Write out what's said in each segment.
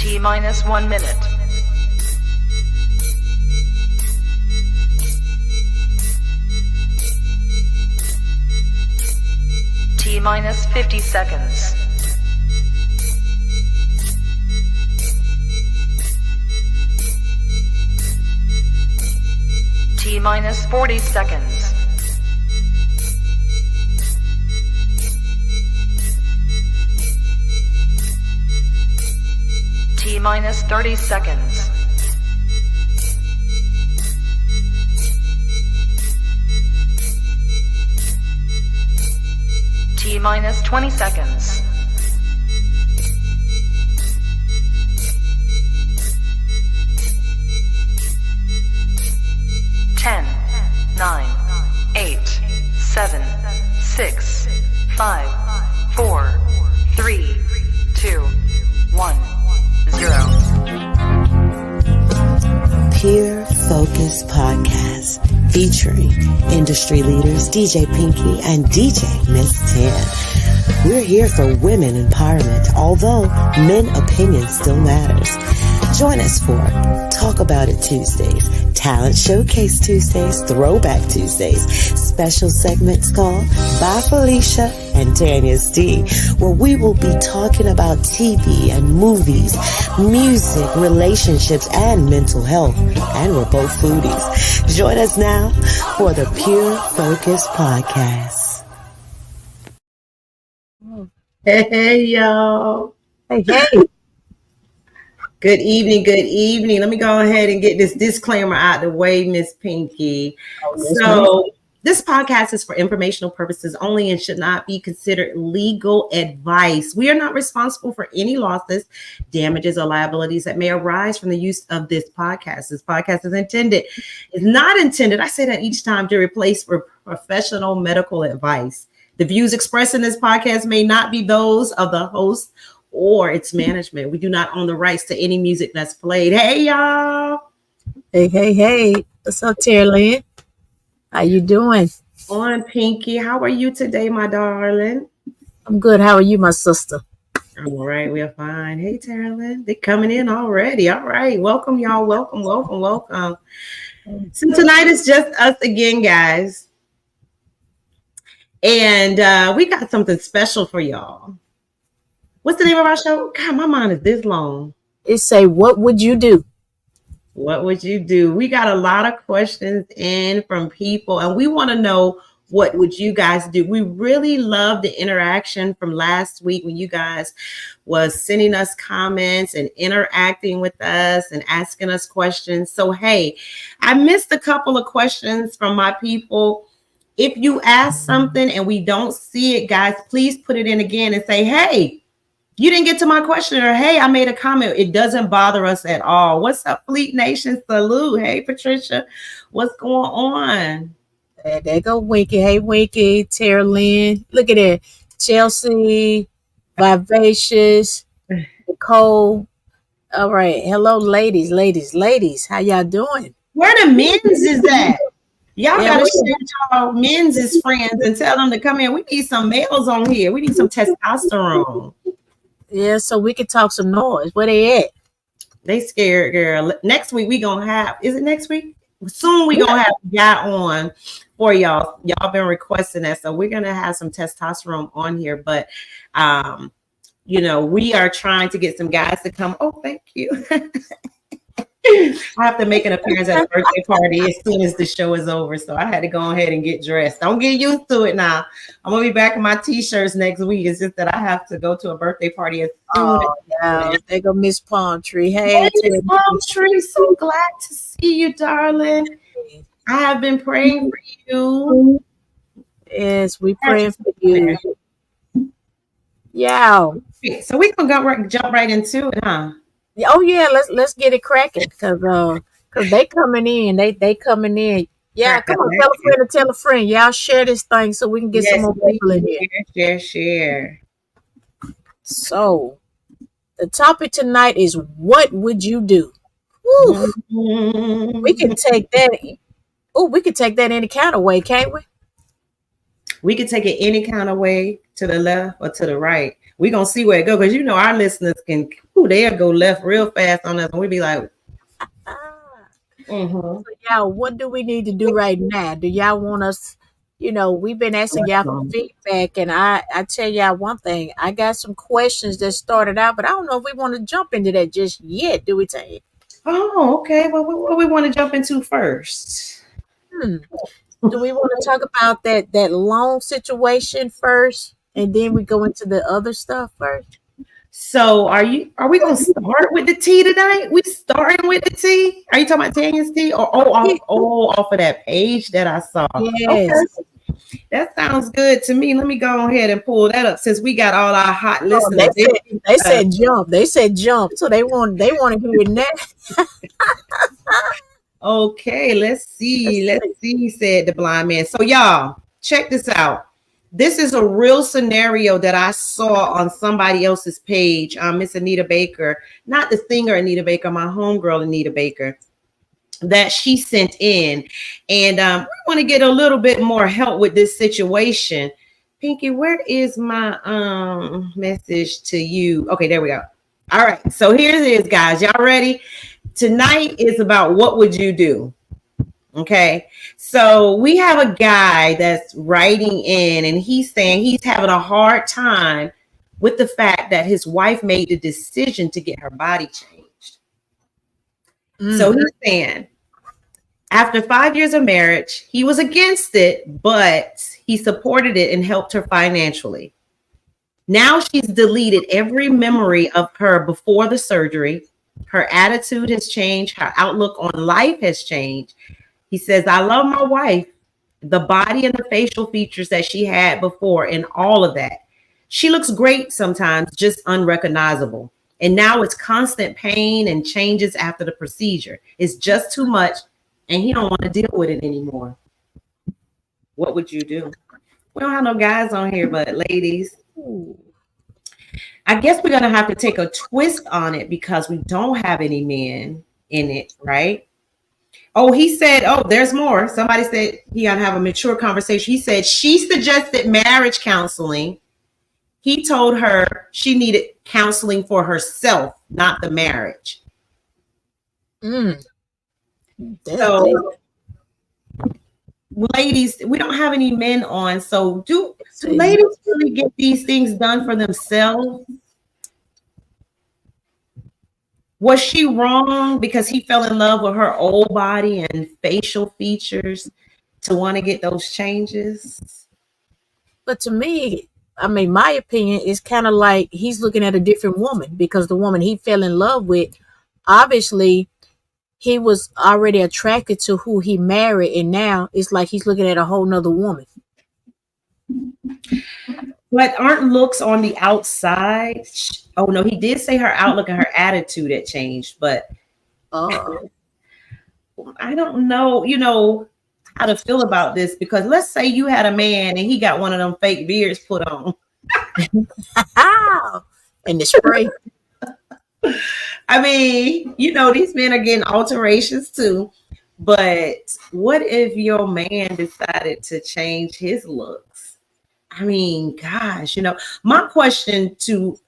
T minus 1 minute. T minus 50 seconds. T minus 40 seconds. T minus 30 seconds. T minus 20 seconds. Ten, 9, 8, 7, 6, 5, 4, 3, 2, 1, 0. Peer Focus Podcast featuring industry leaders DJ Pinky and DJ Miss 10. We're here for women empowerment, although men opinion still matters. Join us for Talk About It Tuesdays, Talent Showcase Tuesdays, Throwback Tuesdays, special segments called By Felicia and Tanya's Tea, where we will be talking about TV and movies, music, relationships, and mental health. And we're both foodies. Join us now for the Pure Focus Podcast. Hey, y'all. Hey. Good evening. Good evening. Let me go ahead and get this disclaimer out the way, Miss Pinky. This podcast is for informational purposes only and should not be considered legal advice. We are not responsible for any losses, damages, or liabilities that may arise from the use of this podcast. This podcast is not intended, I say that each time, to replace for professional medical advice. The views expressed in this podcast may not be those of the host or its management. We do not own the rights to any music that's played. Hey, y'all. Hey. What's up, Tara Lynn? How you doing? On Pinky. How are you today, my darling? I'm good. How are you, my sister? I'm all right. We're fine. Hey, Taryn. They're coming in already. All right. Welcome, y'all. Welcome. So tonight is just us again, guys. And we got something special for y'all. What's the name of our show? God, my mind is this long. It say, what would you do? What would you do? We got a lot of questions in from people, and we want to know, what would you guys do? We really love the interaction from last week when you guys was sending us comments and interacting with us and asking us questions. So, hey, I missed a couple of questions from my people. If you ask something and we don't see it, guys, please put it in again and say, hey, you didn't get to my question, or hey, I made a comment. It doesn't bother us at all. What's up, Fleet Nation? Salute. Hey, Patricia, what's going on? There go Winky. Hey, Winky, Tara Lynn. Look at it. Chelsea, Vivacious, Nicole. All right. Hello, ladies. How y'all doing? Where the men's is at? Y'all gotta share y'all men's friends and tell them to come in. We need some males on here. We need some testosterone. Yeah, so we can talk some noise. Where they at? They scared, girl. Next week we gonna have, is it next week? Soon we gonna have a guy on for y'all. Y'all been requesting that, so we're gonna have some testosterone on here. But we are trying to get some guys to come. Oh, thank you. I have to make an appearance at a birthday party as soon as the show is over, so I had to go ahead and get dressed. Don't get used to it now. I'm gonna be back in my t-shirts next week. It's just that I have to go to a birthday party as soon as there go Miss Palm Tree. Hey, Miss Palm Tree, so glad to see you, darling. I have been praying for you. Yes, we praying for you. Yeah. So we're gonna jump right into it, huh? Oh yeah, let's get it cracking because they coming in, they coming in. Yeah, come on, tell a friend. Y'all share this thing so we can get some more people in here. Share. So the topic tonight is, what would you do? We can take that. We can take that any kind of way, can't we? We can take it any kind of way, to the left or to the right. We're gonna see where it goes because you know our listeners can they'll go left real fast on us and we be like, Ah. mm-hmm. So y'all, what do we need to do right now? Do y'all want us? We've been asking y'all for feedback, and I tell y'all one thing. I got some questions that started out, but I don't know if we want to jump into that just yet. Do we, Tanya? Oh, okay. Well, what we want to jump into first? Hmm. Do we want to talk about that loan situation first, and then we go into the other stuff first? So are we gonna start with the tea tonight? We starting with the tea? Are you talking about Tanya's tea? Or off of that page that I saw. Yes. Okay. That sounds good to me. Let me go ahead and pull that up since we got all our hot Oh, listeners. they said jump. They said jump. So they want to hear that. Okay, let's see. Let's see, said the blind man. So, y'all, check this out. This is a real scenario that I saw on somebody else's page, Miss Anita Baker, not the singer Anita Baker, my homegirl Anita Baker, that she sent in. And we want to get a little bit more help with this situation. Pinky, where is my message to you? Okay, there we go. All right, so here it is, guys. Y'all ready? Tonight is about what would you do? Okay, so we have a guy that's writing in and he's saying he's having a hard time with the fact that his wife made the decision to get her body changed. So he's saying after 5 years of marriage, he was against it, but he supported it and helped her financially. Now she's deleted every memory of her before the surgery. Her attitude has changed. Her outlook on life has changed. He says, I love my wife, the body and the facial features that she had before and all of that. She looks great sometimes, just unrecognizable. And now it's constant pain and changes after the procedure. It's just too much and he don't want to deal with it anymore. What would you do? We don't have no guys on here, but ladies, I guess we're going to have to take a twist on it because we don't have any men in it, right? Oh, he said, oh, there's more. Somebody said he got to have a mature conversation. He said she suggested marriage counseling. He told her she needed counseling for herself, not the marriage. So, ladies, we don't have any men on. So do ladies really get these things done for themselves? Was she wrong because he fell in love with her old body and facial features to want to get those changes? But to me, I mean, my opinion is kind of like he's looking at a different woman because the woman he fell in love with, obviously, he was already attracted to who he married, and now it's like he's looking at a whole nother woman. But aren't looks on the outside? Oh no, he did say her outlook and her attitude had changed, but I don't know, how to feel about this because let's say you had a man and he got one of them fake beards put on. And the spray. I mean, these men are getting alterations too. But what if your man decided to change his looks? I mean, gosh, my question to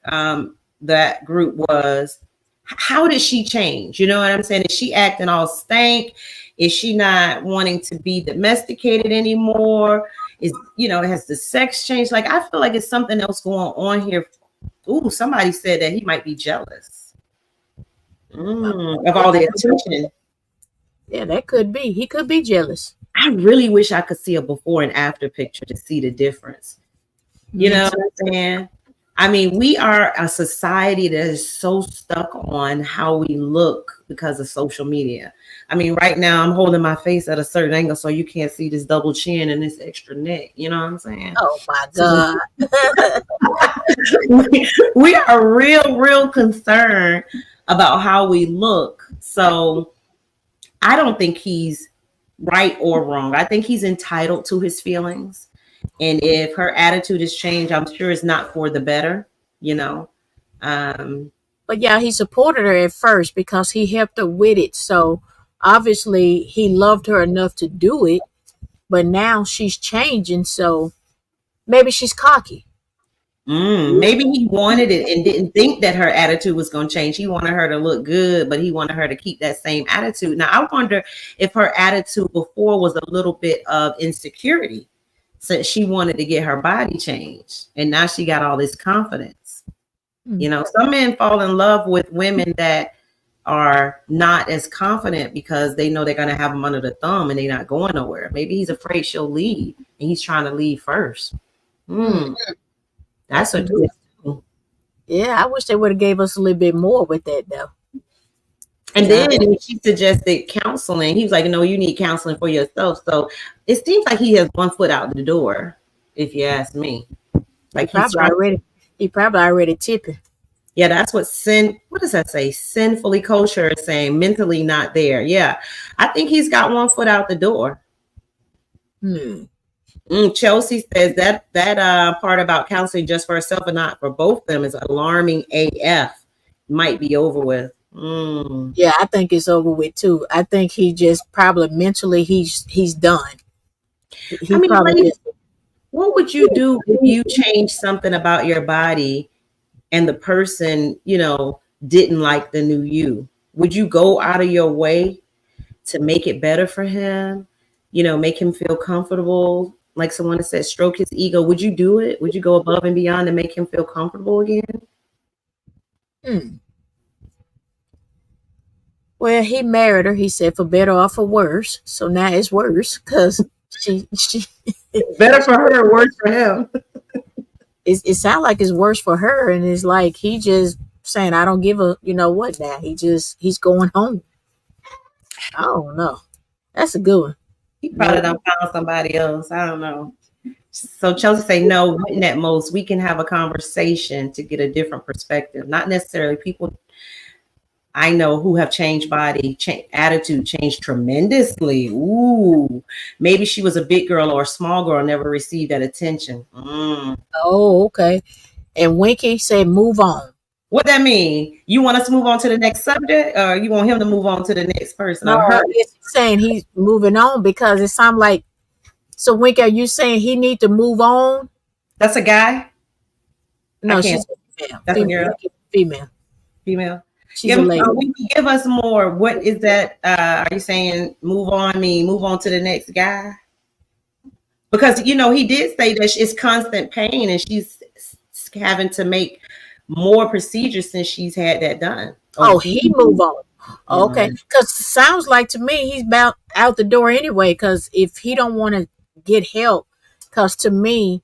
that group was, how did she change? You know what I'm saying? Is she acting all stank? Is she not wanting to be domesticated anymore? Has the sex changed? Like, I feel like it's something else going on here. Ooh, somebody said that he might be jealous of all the attention. Yeah, that could be. He could be jealous. I really wish I could see a before and after picture to see the difference. You know what I'm saying? I mean, we are a society that is so stuck on how we look because of social media. I mean, right now I'm holding my face at a certain angle so you can't see this double chin and this extra neck. You know what I'm saying? Oh my God. We are real concerned about how we look. So I don't think he's right or wrong. I think he's entitled to his feelings. And if her attitude has changed, I'm sure it's not for the better, But yeah, he supported her at first because he helped her with it. So obviously he loved her enough to do it. But now she's changing. So maybe she's cocky. Maybe he wanted it and didn't think that her attitude was going to change. He wanted her to look good, but he wanted her to keep that same attitude. Now, I wonder if her attitude before was a little bit of insecurity, since she wanted to get her body changed. And now she got all this confidence. You know, some men fall in love with women that are not as confident because they know they're going to have them under the thumb and they're not going nowhere. Maybe he's afraid she'll leave and he's trying to leave first. That's a twist. Yeah, I wish they would have gave us a little bit more with that though. And then she suggested counseling. He was like, no, you need counseling for yourself. So it seems like he has one foot out the door, if you ask me. Like he probably already tipping. Yeah, that's what does that say? Sinfully kosher is saying mentally not there. Yeah, I think he's got one foot out the door. Chelsea says that part about counseling just for herself and not for both of them is alarming AF. Might be over with. Yeah, I think it's over with too. I think he just probably mentally he's done. What would you do if you changed something about your body and the person, you know, didn't like the new you? Would you go out of your way to make it better for him? You know, make him feel comfortable? Like someone said, stroke his ego. Would you do it? Would you go above and beyond to make him feel comfortable again? Well, he married her. He said for better or for worse. So now it's worse because she better for her or worse for him. It sounds like it's worse for her, and it's like he just saying, "I don't give a you know what now." He's going home. I don't know. That's a good one. He probably done found somebody else. I don't know. So Chelsea say, no, at most we can have a conversation to get a different perspective. Not necessarily people I know who have changed body, attitude changed tremendously. Ooh, maybe she was a big girl or a small girl, never received that attention. Oh, okay. And Winky said, move on. What that mean? You want us to move on to the next subject, or you want him to move on to the next person? No, he's saying he's moving on because it sounds like. So, Winky, are you saying he need to move on? That's a guy. No, she's female. That's a girl. Female. She's a lady. Give us more. What is that? Are you saying move on? Move on to the next guy? Because you know he did say that it's constant pain, and she's having to make more procedures since she's had that done. Oh, he move on. Okay, because sounds like to me he's about out the door anyway. Because if he don't want to get help, because to me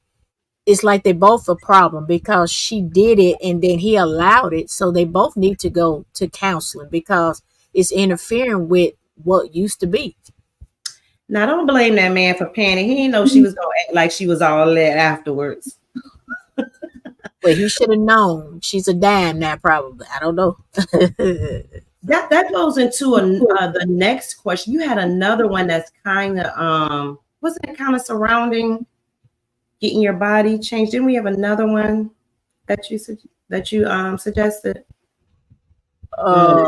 it's like they both a problem because she did it and then he allowed it, so they both need to go to counseling because it's interfering with what used to be. Now don't blame that man for panicking. He didn't know she was gonna act like she was all that afterwards. Well, he should have known. She's a dime now, probably. I don't know. that goes into the next question. You had another one that's kind of wasn't it kind of surrounding getting your body changed? Didn't we have another one that you suggested? I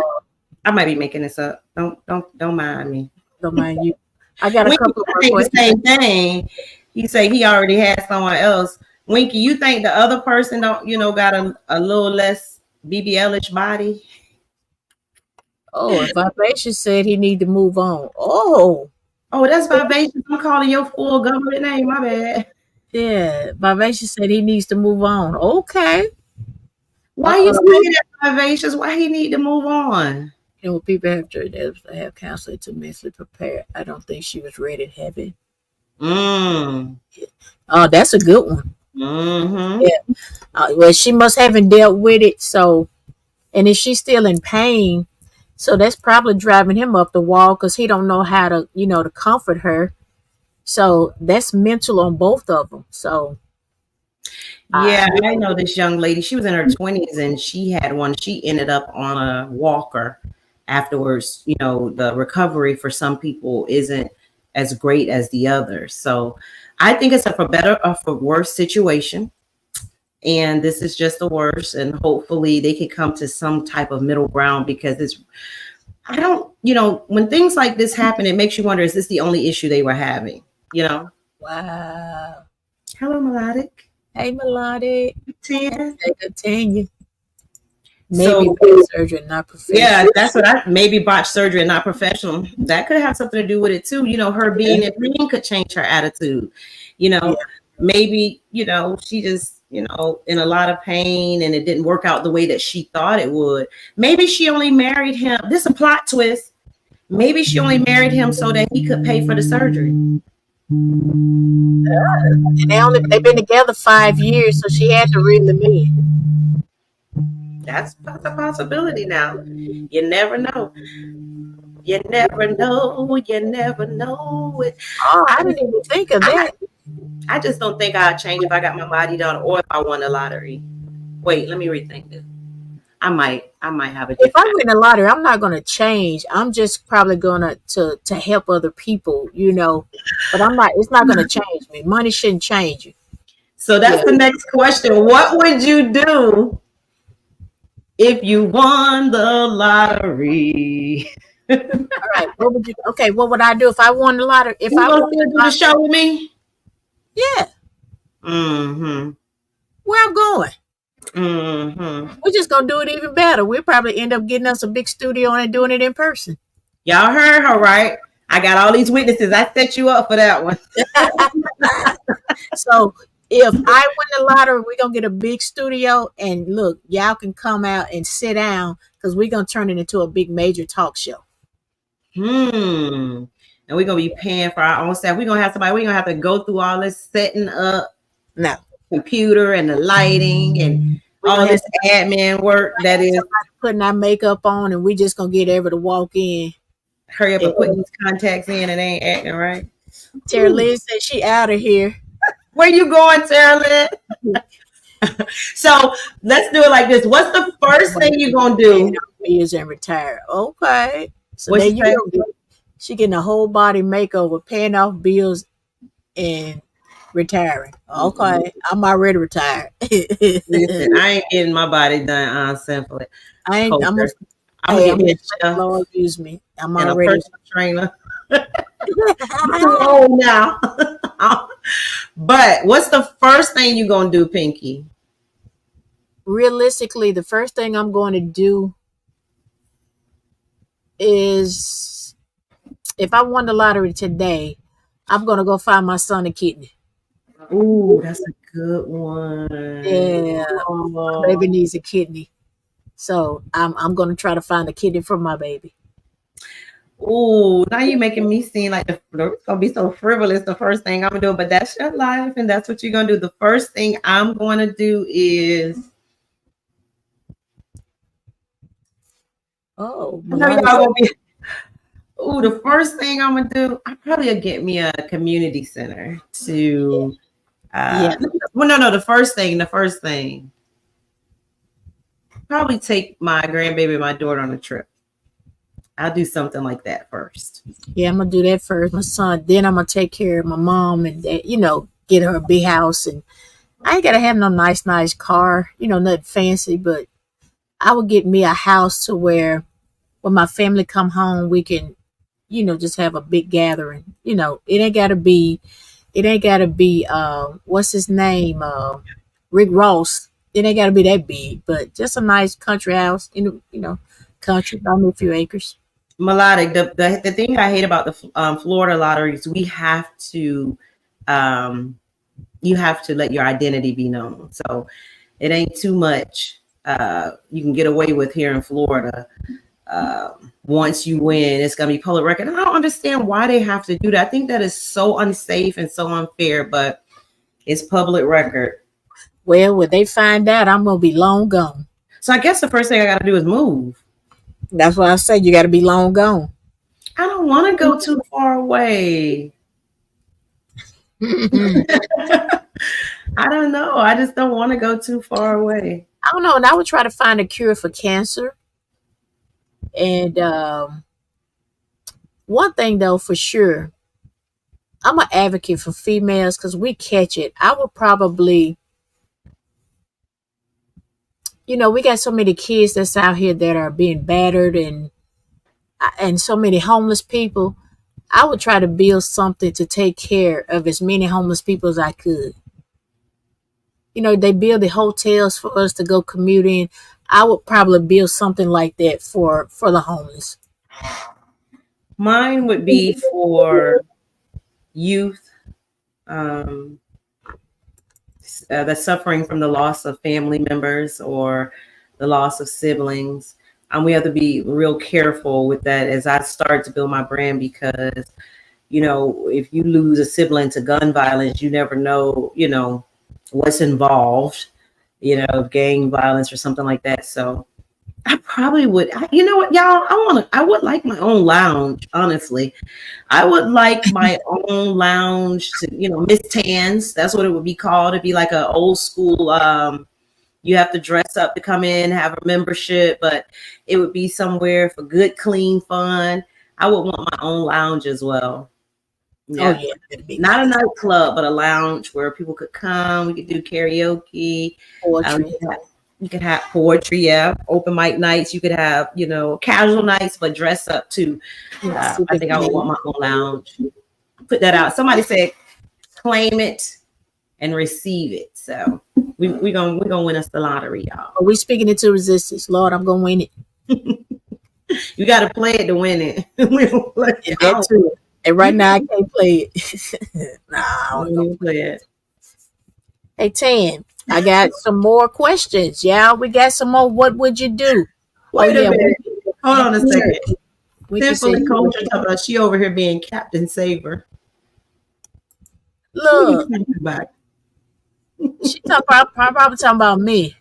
might be making this up. Don't mind me. Don't mind you. I got a couple more questions. The same thing. He said he already had someone else. Winky, you think the other person got a little less BBL-ish body? Oh, Vivacious said he need to move on. Oh, that's Vivacious. I'm calling your full government name. My bad. Yeah, Vivacious said he needs to move on. Okay. Why you saying that, Vivacious? Why he need to move on? You know, people have to have counseling to mentally prepare. I don't think she was ready to have it. Oh, that's a good one. Mm-hmm. Yeah. Well, she must haven't dealt with it. So, and if she's still in pain, so that's probably driving him up the wall because he don't know how to, to comfort her. So that's mental on both of them. So. Yeah, I know this young lady. She was in her 20s and she had one. She ended up on a walker afterwards. You know, the recovery for some people isn't as great as the others. So I think it's a for better or for worse situation. And this is just the worst. And hopefully they can come to some type of middle ground because when things like this happen, it makes you wonder, is this the only issue they were having? Wow. Hello, Melodic. Hey, Melodic. Tia. Hey, continue. Maybe So bad surgery, not yeah, professional. that's what I maybe botched surgery and not professional. That could have something to do with it too. Her being in pain could change her attitude. You Yeah. know, maybe, she just, in a lot of pain and it didn't work out the way that she thought it would. Maybe she only married him. This is a plot twist. Maybe she only married him so that he could pay for the surgery. And they've been together 5 years, so she had to reel him in. That's a possibility now. You never know. You never know. You never know it. Oh, I I didn't even think of that. I just don't think I'd change if I got my body done or if I won the lottery. Wait, let me rethink this. I might have a If I different. win the lottery, I'm not going to change. I'm just probably going to help other people, But I'm not. It's not going to change me. Money shouldn't change you. So Yeah. that's the next question. What would you do if you won the lottery? All right. What would you? Okay. What would I do if I won the lottery? If You I gonna won still the do the lottery, show with me? yeah. Mm-hmm. Where I'm going? Mm-hmm. We're just gonna do it even better. We'll probably end up getting us a big studio and doing it in person. Y'all heard her, right? I got all these witnesses. I set you up for that one. So if I win the lottery, we're gonna get a big studio, and look, y'all can come out and sit down because we're gonna turn it into a big major talk show. And we're gonna be paying for our own staff. We're gonna have somebody, we're gonna have to go through all this setting up No, computer and the lighting and we're all gonna have this admin work that is putting our makeup on, and we just gonna get ever to walk in. hurry up And and put these contacts in and ain't acting right. Tara Lynn said she out of here. Where you going, Sarah Lynn? So let's do it like this. What's the first thing you're gonna do? Years and retire. Okay, so What there you you say? go. She getting a whole body makeover, paying off bills, and retiring. Okay, I'm already retired. Listen, I ain't getting my body done simply. I ain't. I'm Culture. I'm gonna Hey, get me a chef Lord use me. I'm and a already. personal trainer. I'm too old now. But what's the first thing you gonna do, Pinky? Realistically, the first thing I'm going to do is, if I won the lottery today, I'm going to go find my son a kidney. Ooh, that's a good one. Yeah, my baby needs a kidney, so I'm going to try to find a kidney for my baby. Ooh, now you making me seem like it's gonna be so frivolous. The first thing I'm gonna do, but that's your life, and that's what you're gonna do. The first thing I'm gonna do is, Oh, I know y'all gonna be. Ooh, the first thing I'm gonna do, I probably will get me a community center to. Yeah. Well, no. The first thing, probably take my grandbaby, my daughter on a trip. I'll do something like that first. Yeah, I'm gonna do that first, my son. Then I'm gonna take care of my mom and get her a big house. And I ain't gotta have no nice car, nothing fancy, but I would get me a house to where when my family come home, we can, just have a big gathering. It ain't gotta be what's his name? Rick Ross. It ain't gotta be that big, but just a nice country house country, about a few acres. Melodic. The thing I hate about the Florida lotteries, you have to let your identity be known. So it ain't too much you can get away with here in Florida. Once you win, it's gonna be public record. I don't understand why they have to do that. I think that is so unsafe and so unfair, but it's public record. Well, when they find out, I'm gonna be long gone. So I guess the first thing I gotta do is move. That's why I said you gotta be long gone. I don't want to go too far away. I don't know. I just don't want to go too far away. I don't know, and I would try to find a cure for cancer. And one thing though, for sure, I'm an advocate for females because we catch it. I would probably, we got so many kids that's out here that are being battered and so many homeless people. I would try to build something to take care of as many homeless people as I could. they build the hotels for us to go commute in. I would probably build something like that for the homeless. Mine would be for youth um, that's suffering from the loss of family members or the loss of siblings. We have to be real careful with that as I start to build my brand, because if you lose a sibling to gun violence, you never know, what's involved, gang violence or something like that. So I probably would. You know what, y'all? I would like my own lounge. Honestly, I would like my own lounge to, Miss Tans. That's what it would be called. It'd be like an old school. You have to dress up to come in, have a membership, but it would be somewhere for good, clean fun. I would want my own lounge as well. Yeah. Oh yeah, that'd be Not a nice. nightclub, but a lounge where people could come. We could do karaoke. Poetry. You could have poetry, yeah. Open mic nights. You could have, casual nights, but dress up too. I think I would want my own lounge. Put that out. Somebody said, claim it and receive it. So we gonna win us the lottery, y'all. Are we speaking into resistance? Lord, I'm gonna win it. You got to play it to win it. We don't play it. That too. And right now I can't play it. Nah, I don't know. Play it. Hey, Tan, I got some more questions. Yeah, we got some more. What would you do? Wait a minute. Hold on a second. Simply Culture talking about she over here being Captain Saver. Look, Back. she probably talking about me.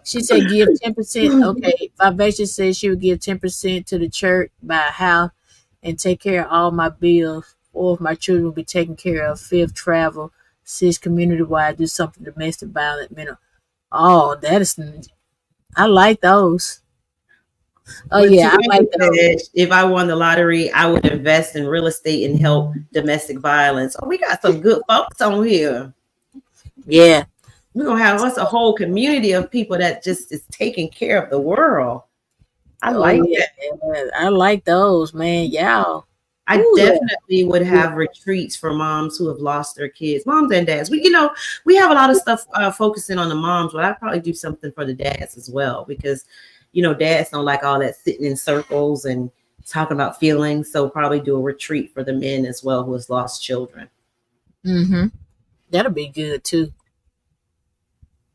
She said give 10%. Okay, Vivacious says she would give 10% to the church, buy a house, and take care of all my bills. 4 of my children will be taken care of. 5th, travel. 6, community-wide, do something domestic violence, mental. Oh, I like those. Oh, But yeah, I like those. if I won the lottery, I would invest in real estate and help domestic violence. Oh, we got some good folks on here. Yeah. We're going to have us a whole community of people that just is taking care of the world. I like that. I like those, man. Y'all. I definitely would have retreats for moms who have lost their kids, moms and dads. We have a lot of stuff focusing on the moms, but I'd probably do something for the dads as well, because, dads don't like all that sitting in circles and talking about feelings. So probably do a retreat for the men as well who has lost children. Mm-hmm. That'll be good too.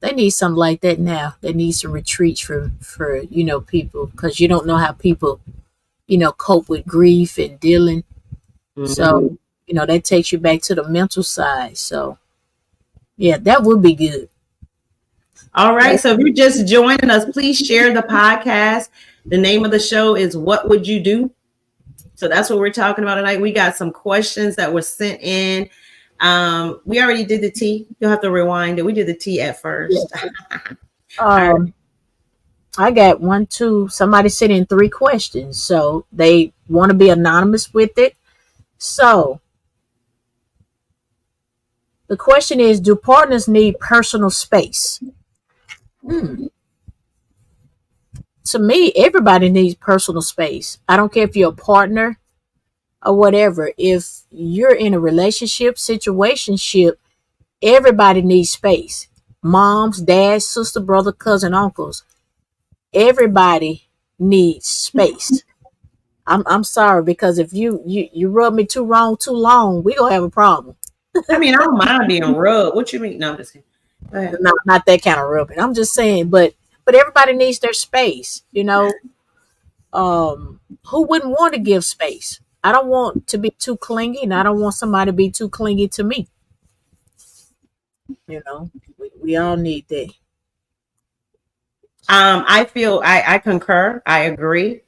They need something like that now. They need some retreats for people, because you don't know how people, cope with grief and dealing. Mm-hmm. So, that takes you back to the mental side. So, yeah, that would be good. All right. So if you're just joining us, please share the podcast. The name of the show is What Would You Do? So that's what we're talking about tonight. We got some questions that were sent in. We already did the T. You'll have to rewind it. We did the T at first. I got 1, 2. Somebody sent in 3 questions, so they want to be anonymous with it. So the question is, do partners need personal space? To me, everybody needs personal space. I don't care if you're a partner or whatever. If you're in a relationship, situationship, everybody needs space. Moms, dads, sister, brother, cousin, uncles. Everybody needs space. I'm sorry, because if you rub me too wrong too long, we gonna have a problem. I mean, I don't mind being rubbed. What you mean? No, I'm just kidding. Not that kind of rubbing. I'm just saying, but everybody needs their space. Who wouldn't want to give space? I don't want to be too clingy, and I don't want somebody to be too clingy to me. We all need that. I feel I concur. I agree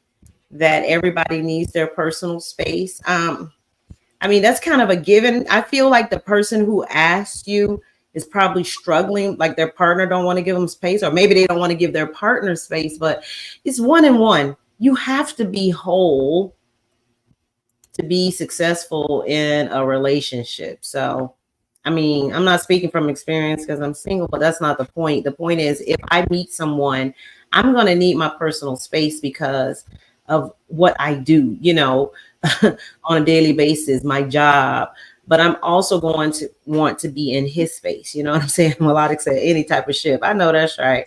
that everybody needs their personal space. I mean, that's kind of a given. I feel like the person who asked you is probably struggling, like their partner don't want to give them space, or maybe they don't want to give their partner space, but it's 1 and 1. You have to be whole to be successful in a relationship. So, I mean, I'm not speaking from experience because I'm single, but that's not the point. The point is, if I meet someone, I'm going to need my personal space because of what I do, on a daily basis, my job, but I'm also going to want to be in his space. You know what I'm saying? Melodic said any type of shift. I know that's right.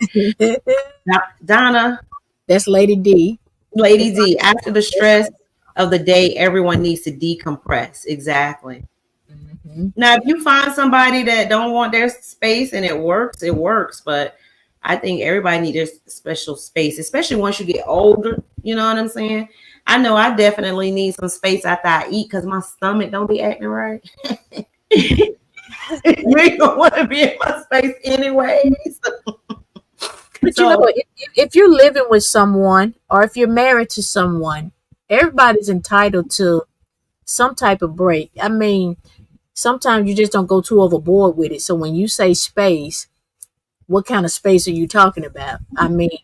Now, Donna, That's Lady D. Lady D, after the stress of the day, everyone needs to decompress. Exactly. Mhm. Now, if you find somebody that don't want their space and it works, it works. But I think everybody needs their special space, especially once you get older. You know what I'm saying? I know I definitely need some space after I eat because my stomach don't be acting right. You ain't gonna want to be in my space anyways. But you know, So if you're living with someone or if you're married to someone, everybody's entitled to some type of break. I mean, sometimes you just don't go too overboard with it. So when you say space, what kind of space are you talking about? I mean,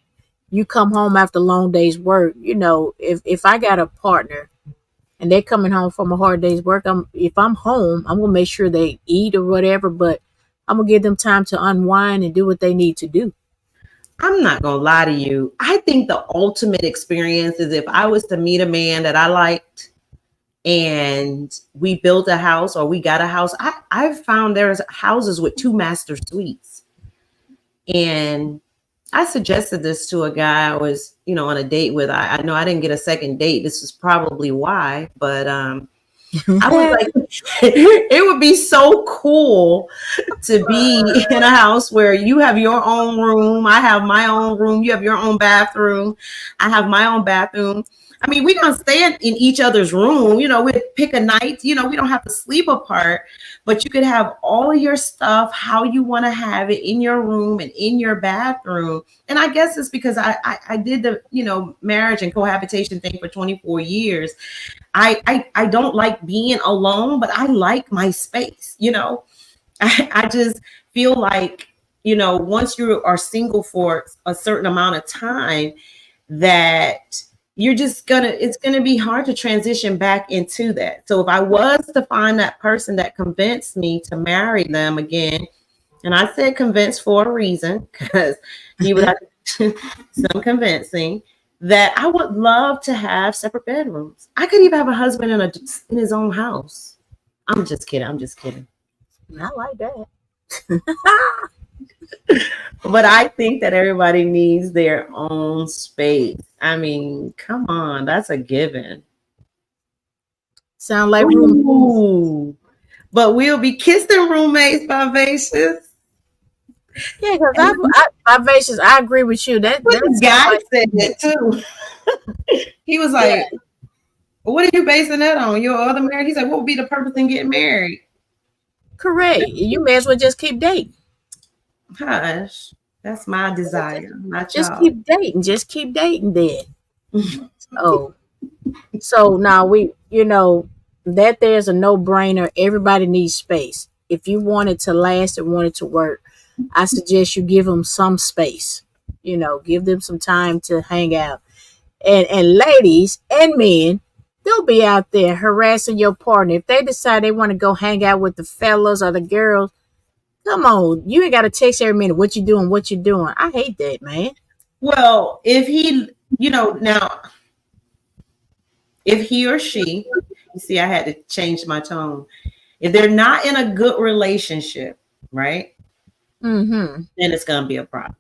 you come home after a long day's work, you know, if I got a partner and they're coming home from a hard day's work, if I'm home, I'm gonna make sure they eat or whatever, but I'm gonna give them time to unwind and do what they need to do. I'm not gonna lie to you. I think the ultimate experience is if I was to meet a man that I liked and we built a house or we got a house. I've found there's houses with 2 master suites. And I suggested this to a guy I was, on a date with. I know I didn't get a second date. This is probably why, but I was like, it would be so cool to be in a house where you have your own room. I have my own room. You have your own bathroom. I have my own bathroom. I mean, we don't stay in each other's room. We pick a night. We don't have to sleep apart, but you could have all of your stuff how you want to have it in your room and in your bathroom. And I guess it's because I did the, marriage and cohabitation thing for 24 years. I don't like being alone, but I like my space. I just feel like, once you are single for a certain amount of time, that it's gonna be hard to transition back into that. So if I was to find that person that convinced me to marry them again, and I said convince for a reason, because he would have some convincing, that I would love to have separate bedrooms. I could even have a husband in his own house. I'm just kidding. I like that. But I think that everybody needs their own space. I mean, come on, that's a given. Sound like room. Ooh. But we'll be kissing roommates, vivacious. Yeah, because vivacious. I agree with you. That The guy said it too. He was like, "What are you basing that on? Your other marriage?" He said, "What would be the purpose in getting married?" correct. You may as well just keep dating. Hush, that's my desire, not Just y'all. keep dating. Just keep dating then. Oh, so now that there's a no-brainer. Everybody needs space. If you want it to last and want it to work, I suggest you give them some space. Give them some time to hang out. And ladies and men, they'll be out there harassing your partner. If they decide they want to go hang out with the fellas or the girls, come on. You ain't got to text every minute. What you doing? What you doing? I hate that, man. Well, if he, now, if he or she, you see, I had to change my tone. If they're not in a good relationship, right? Mm-hmm. Then it's gonna be a problem,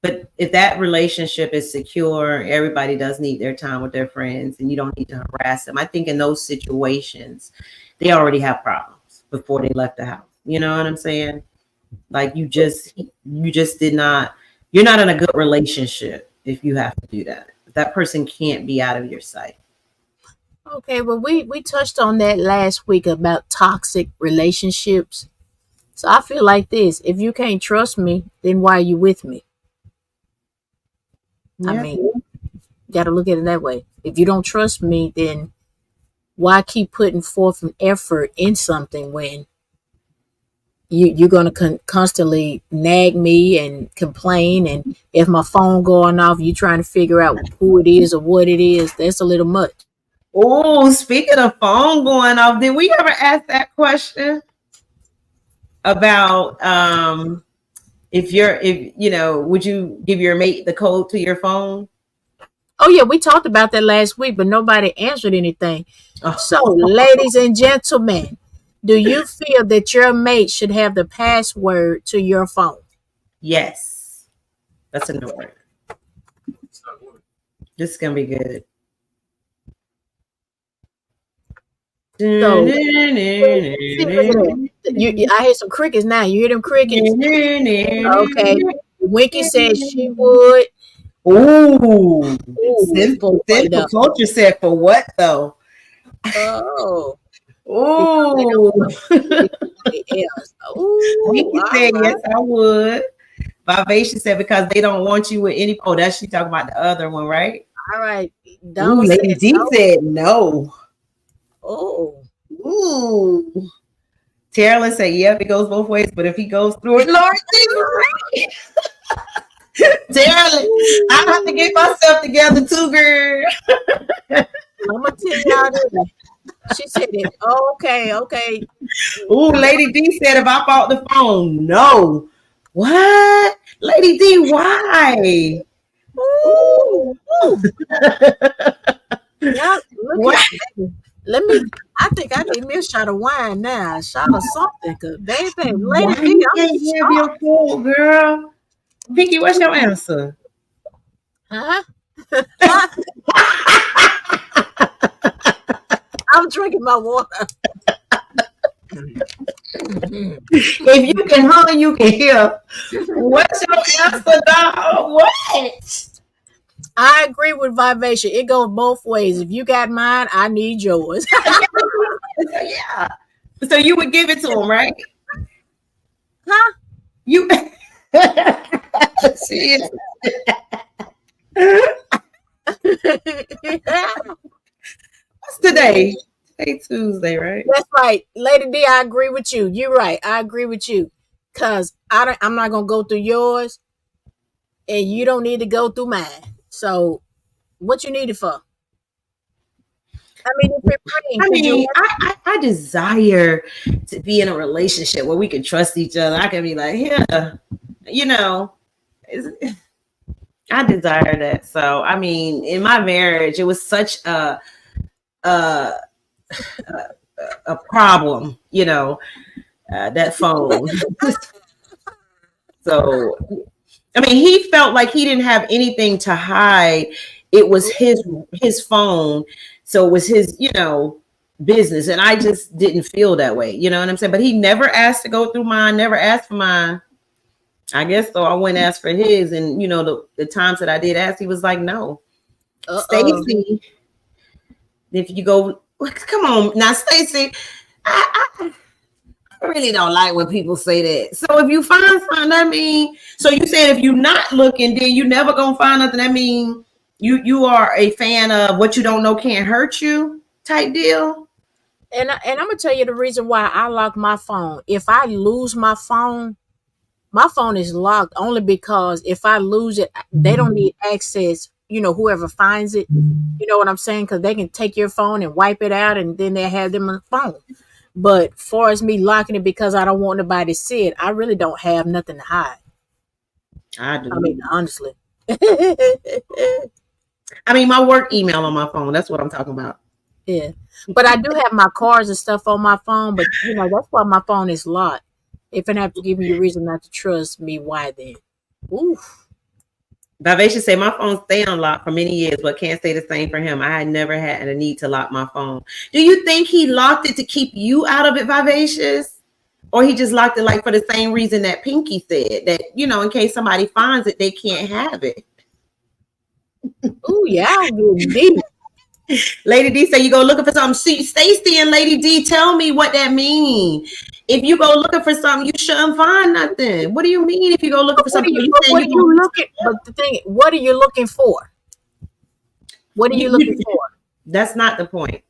But if that relationship is secure, everybody does need their time with their friends, and you don't need to harass them. I think in those situations, they already have problems before they left the house. You know what I'm saying? Like you just did not. You're not in a good relationship if you have to do that. That person can't be out of your sight. Okay, well, we touched on that last week about toxic relationships. So I feel like this: if you can't trust me, then why are you with me? I Yeah. mean, got to look at it that way. If you don't trust me, then why keep putting forth an effort in something when you're going to constantly nag me and complain? And if my phone going off, you trying to figure out who it is or what it is, that's a little much. Oh, speaking of phone going off, did we ever ask that question about if would you give your mate the code to your phone? Oh yeah, we talked about that last week, but nobody answered anything. So, Oh, ladies and gentlemen, do you feel that your mate should have the password to your phone? yes. That's a no brainer. This is gonna be good. So, see, look at that. I hear some crickets now. You hear them crickets? Okay. Winky said she would. Ooh, Ooh, sinful, wait sinful up. culture said for what though? Oh, because they don't Ooh, want to be somebody else. Ooh, Nikki all said right. yes, I would. Vivacious said because they don't want you with any. Oh, that's she talking about the other one, right? All right. Ooh, Donna said Lady D no. said no. Oh. Ooh, Carolyn said yep, it goes both ways, but if he goes through it, Lord Jesus, Carolyn, I have to get myself together too, girl. I'm gonna tell y'all this. She said it. Oh, okay, okay. Ooh, Lady D said if I bought the phone, no. What? Lady D, why? Ooh, Ooh. ooh. Yeah, look What? here. Let me. I think I need me a shot of wine now, a shot of something. Cause baby, Lady Why D, you I'm can't have shocked. your phone, girl? Pinky, what's your answer? Huh? I'm drinking my water. If you can hum, you can hear. What's your answer, dog? What? I agree with Vivation. It goes both ways. If you got mine, I need yours. Yeah. So you would give it to him, right? Huh? You. She is. What's today? Today Tuesday, right? That's right. Lady D, I agree with you. You're right. I agree with you. Cause I'm not gonna go through yours and you don't need to go through mine. So what you need it for? I mean, if it rain, I could you mean, I desire to be in a relationship where we can trust each other. I can be like, yeah, you know, I desire that. So, I mean, in my marriage, it was such a, a problem, that phone. So, I mean, he felt like he didn't have anything to hide. It was his phone, so it was his, business, and I just didn't feel that way. You know what I'm saying? But he never asked to go through mine. Never asked for mine. I guess so. I went and asked for his, and the times that I did ask, he was like, "No, uh-oh. Stacy. If you go, come on now, Stacy. I really don't like when people say that. So if you find something, I mean, so you said if you're not looking, then you never gonna find nothing. I mean, you are a fan of what you don't know can't hurt you type deal. And I'm gonna tell you the reason why I lock my phone. If I lose my phone is locked only because if I lose it, they don't need access. Whoever finds it, you know what I'm saying? Because they can take your phone and wipe it out, and then they have them on the phone. But far as me locking it because I don't want nobody to see it, I really don't have nothing to hide. I I do. mean, honestly. I mean, my work email on my phone. That's what I'm talking about. Yeah. But I do have my cards and stuff on my phone, but that's why my phone is locked. If it have to give you a reason not to trust me, why then? Oof. Vivacious say my phone stay unlocked for many years, but can't say the same for him. I had never had a need to lock my phone. Do you think he locked it to keep you out of it, Vivacious? Or he just locked it like for the same reason that Pinky said, that, in case somebody finds it, they can't have it. Ooh, yeah, I'm getting deep. Lady D say you go looking for something. See, Stacy and Lady D, tell me what that means. If you go looking for something, you shouldn't find nothing. What do you mean if you go looking But for something? You saying what are you you gonna looking? But the thing, what are you looking for? What are you looking for? that's not the point.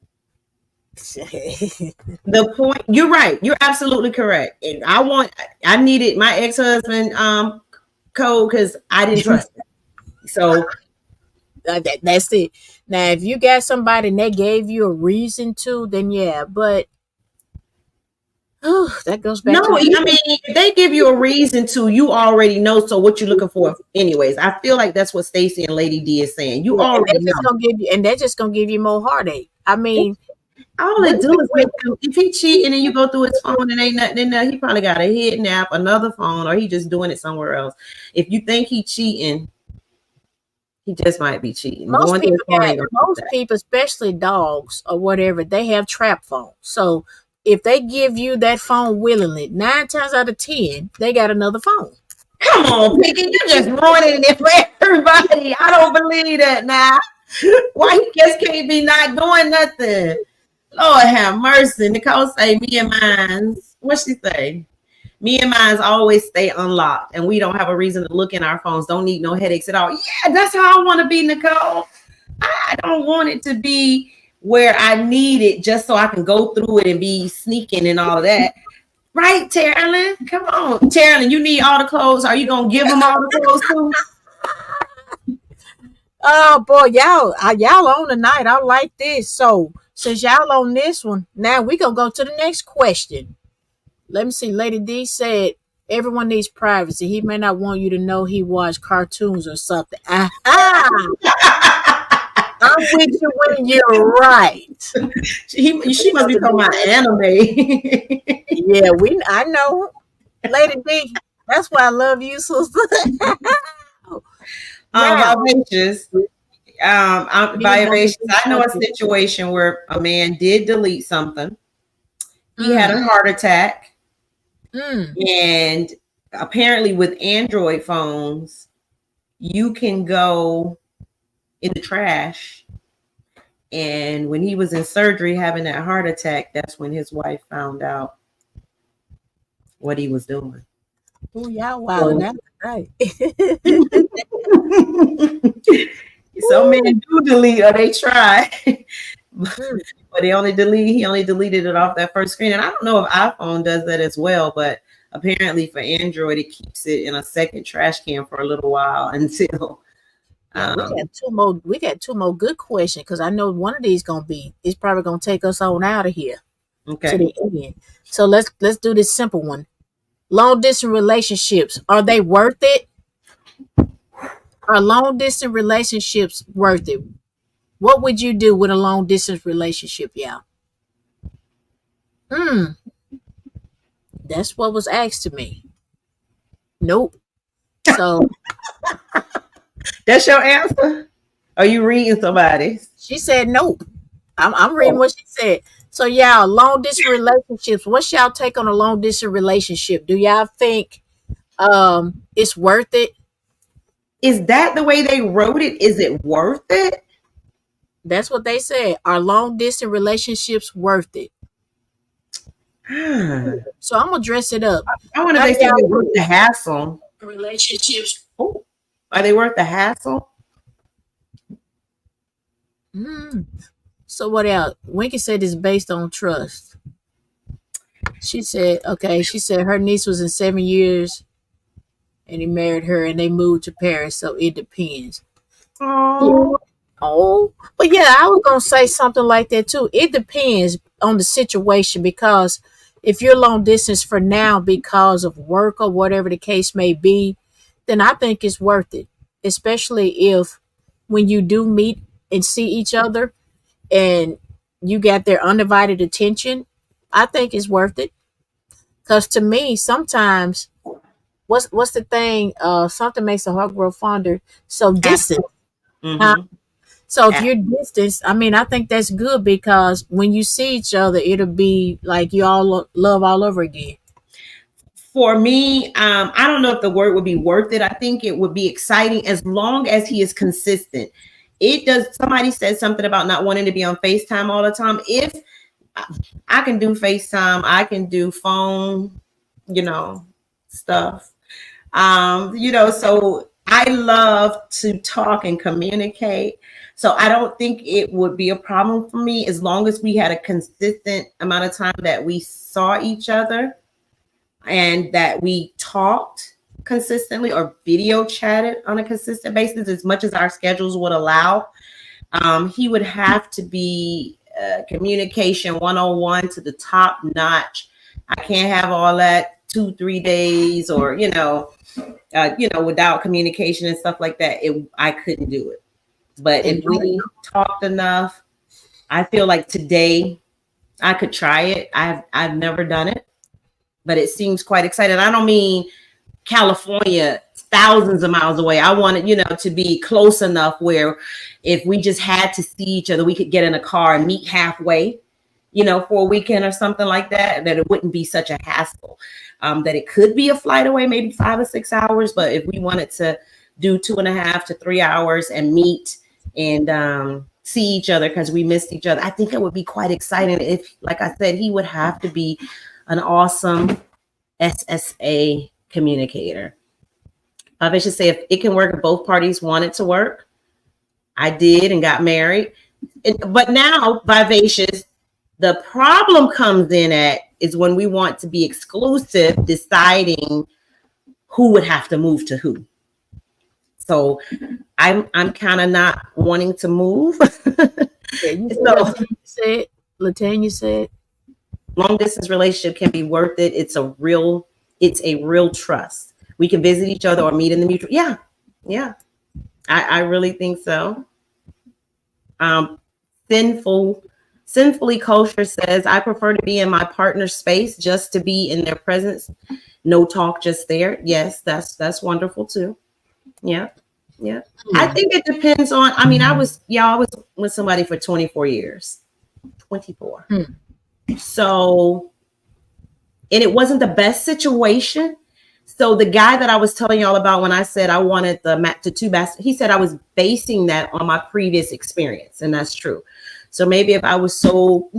The point, you're right. You're absolutely correct. And I needed my ex-husband code because I didn't trust him. So That's it. Now, if you got somebody and they gave you a reason to, then yeah. But That goes back No, to I mean, if they give you a reason to, you already know. So what you're looking for, anyways. I feel like that's what Stacey and Lady D is saying. You yeah, and already that's just know. gonna give you, and that's just gonna give you more heartache. I mean, All it women, do is make him, if he cheating and you go through his phone and ain't nothing in there, he probably got a hidden app, another phone, or he just doing it somewhere else. If you think he cheating, he just might be cheating. Going through his phone ain't gonna fix most that. people, especially dogs or whatever, they have trap phones. So if they give you that phone willingly, 9 times out of 10, they got another phone. Come on, Piggy, you just ruining it for everybody. I don't believe that now. Why he just can't be not doing nothing? Lord have mercy. Nicole say me and mine's. What she say? Me and mine's always stay unlocked, and we don't have a reason to look in our phones. Don't need no headaches at all. Yeah, that's how I want to be, Nicole. I don't want it to be where I need it just so I can go through it and be sneaking and all of that. Right, Terrell? Come on, Terrell. You need all the clothes. Are you gonna give them all the clothes too? Oh boy, y'all on tonight. I like this. So since y'all on this one, now we gonna go to the next question. Let me see. Lady D said everyone needs privacy. He may not want you to know he watched cartoons or something. Aha! I'm with you when you're right. She must be talking about anime. Yeah, I know. Lady D, that's why I love you, sister. Now, Vivacious. Vivacious. I know a situation where a man did delete something. He had a heart attack. And apparently with Android phones, you can go in the trash. And when he was in surgery having that heart attack, that's when his wife found out what he was doing. Oh, y'all wild. That's right. Some men do delete or they try. But he only deleted it off that first screen. And I don't know if iPhone does that as well, but apparently for Android, it keeps it in a second trash can for a little while until we got two more good questions because I know one of these it's probably gonna take us on out of here to the end. So let's do this simple one. Long distance relationships, are they worth it? Are long distance relationships worth it? What would you do with a long distance relationship, y'all? That's what was asked to me. Nope. So that's your answer? Are you reading somebody's? She said nope. I'm reading what she said. So y'all, long distance relationships. What's y'all take on a long distance relationship? Do y'all think it's worth it? Is that the way they wrote it? Is it worth it? That's what they said. Are long distance relationships worth it? So I'm gonna dress it up. I wonder if they say they're worth the hassle. Relationships. Oh, are they worth the hassle? So what else? Winky said it's based on trust. She said, okay, she said her niece was in 7 years and he married her and they moved to Paris, so it depends. Oh, but yeah, I was gonna say something like that too. It depends on the situation because if you're long distance for now because of work or whatever the case may be, then I think it's worth it. Especially if when you do meet and see each other and you got their undivided attention, I think it's worth it. Because to me, sometimes what's the thing? Something makes the heart grow fonder. So distance. So if you're distance, I mean, I think that's good because when you see each other, it'll be like you all love all over again. For me, I don't know if the word would be worth it. I think it would be exciting as long as he is consistent. It does. Somebody said something about not wanting to be on FaceTime all the time. If I can do FaceTime, I can do phone, stuff. So I love to talk and communicate. So I don't think it would be a problem for me as long as we had a consistent amount of time that we saw each other and that we talked consistently or video chatted on a consistent basis as much as our schedules would allow. He would have to be communication 101 to the top notch I can't have all that 2-3 days or without communication and stuff like that. I couldn't do it. But And if we talked enough, I feel like today I could try it. I've never done it, but it seems quite exciting. I don't mean California, thousands of miles away. I wanted, to be close enough where if we just had to see each other, we could get in a car and meet halfway, for a weekend or something like that, that it wouldn't be such a hassle. That it could be a flight away, maybe 5 or 6 hours. But if we wanted to do 2.5 to 3 hours and meet and see each other because we missed each other, I think it would be quite exciting. If, like I said, he would have to be an awesome SSA communicator. I should say if it can work if both parties want it to work. I did and got married. But now, Vivacious, the problem comes in at is when we want to be exclusive, deciding who would have to move to who. So I'm kind of not wanting to move. Latanya said long distance relationship can be worth it. It's a real trust. We can visit each other or meet in the mutual. Yeah. I really think so. Sinfully Kosher says, I prefer to be in my partner's space just to be in their presence. No talk, just there. Yes, that's wonderful too. Yeah. I think it depends on, I was with somebody for 24 years. 24. So, and it wasn't the best situation. So the guy that I was telling y'all about when I said I wanted the two best, he said I was basing that on my previous experience. And that's true. So maybe if I was so,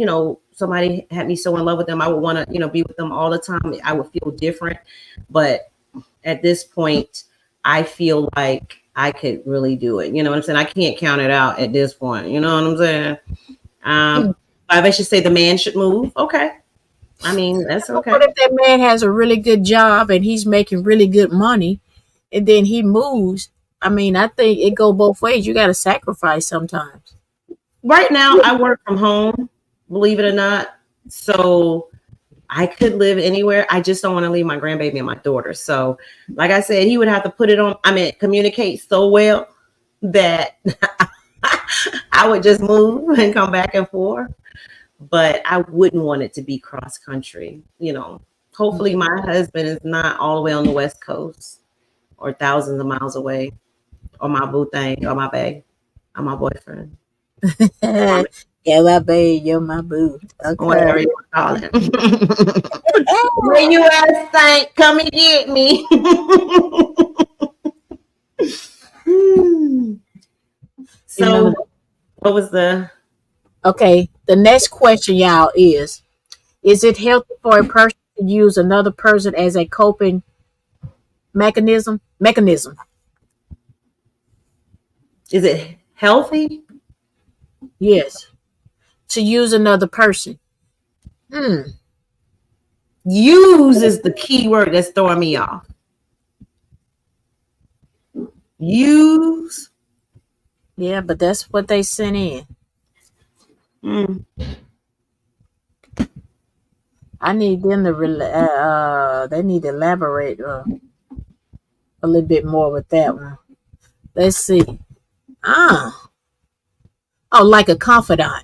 somebody had me so in love with them, I would want to, be with them all the time. I would feel different. But at this point, I feel like I could really do it. You know what I'm saying? I can't count it out at this point. You know what I'm saying? I should say the man should move. Okay. That's okay. What if that man has a really good job and he's making really good money and then he moves? I think it go both ways. You got to sacrifice sometimes. Right now, I work from home, believe it or not. So I could live anywhere. I just don't want to leave my grandbaby and my daughter. So like I said, he would have to put it on, communicate so well that I would just move and come back and forth. But I wouldn't want it to be cross country. Hopefully my husband is not all the way on the West Coast or thousands of miles away, or my boo thing, or my bae, or my boyfriend. Yeah, my babe, you're my boo. Okay. Whatever you call it. When you at Saint, come and get me. So, what was the... Okay, the next question, y'all, is it healthy for a person to use another person as a coping mechanism? Is it healthy? Yes. To use another person. Use is the key word that's throwing me off. Use. Yeah, but that's what they sent in. I need them to they need to elaborate a little bit more with that one. Let's see. Like a confidant.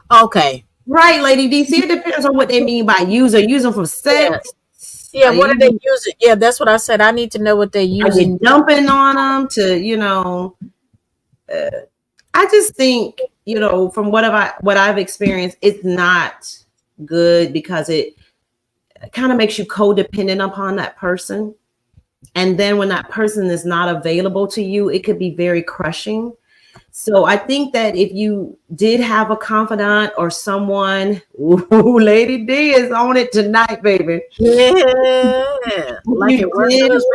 Okay. Right, Lady D. See, it depends on what they mean by user. Use them for sex. Yeah, what are they using? Yeah, that's what I said. I need to know what they're using. Are they dumping on them to, I just think, from what I've experienced, it's not good because it kind of makes you codependent upon that person. And then when that person is not available to you, it could be very crushing. So I think that if you did have a confidant or someone, Lady D is on it tonight, baby. Yeah. Like it works.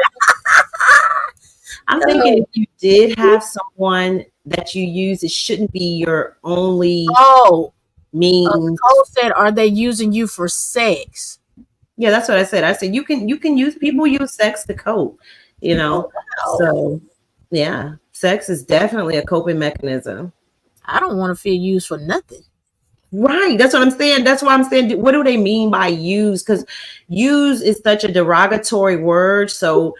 I'm thinking if you did have someone that you use, it shouldn't be your only means. Cole said, are they using you for sex? Yeah, that's what I said. I said you can use people use sex to cope, So yeah, sex is definitely a coping mechanism. I don't want to feel used for nothing. Right. That's what I'm saying. That's why I'm saying, what do they mean by use? Because use is such a derogatory word. So,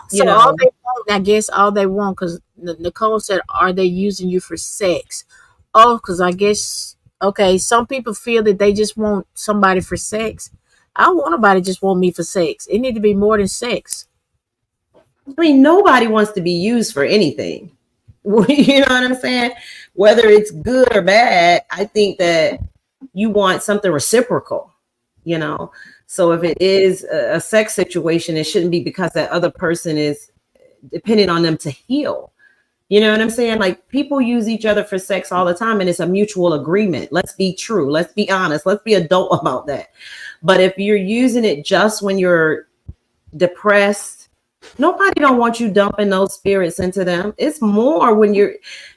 So all they want, I guess, all they want, because Nicole said, "Are they using you for sex?" Oh, because I guess, okay, some people feel that they just want somebody for sex. I don't want nobody just want me for sex. It need to be more than sex. I mean, nobody wants to be used for anything. You know what I'm saying? Whether it's good or bad, I think that you want something reciprocal, you know? So if it is a sex situation, it shouldn't be because that other person is dependent on them to heal. You know what I'm saying? Like, people use each other for sex all the time, and it's a mutual agreement. Let's be true. Let's be honest. Let's be adult about that. But if you're using it just when you're depressed, nobody don't want you dumping those spirits into them. It's more when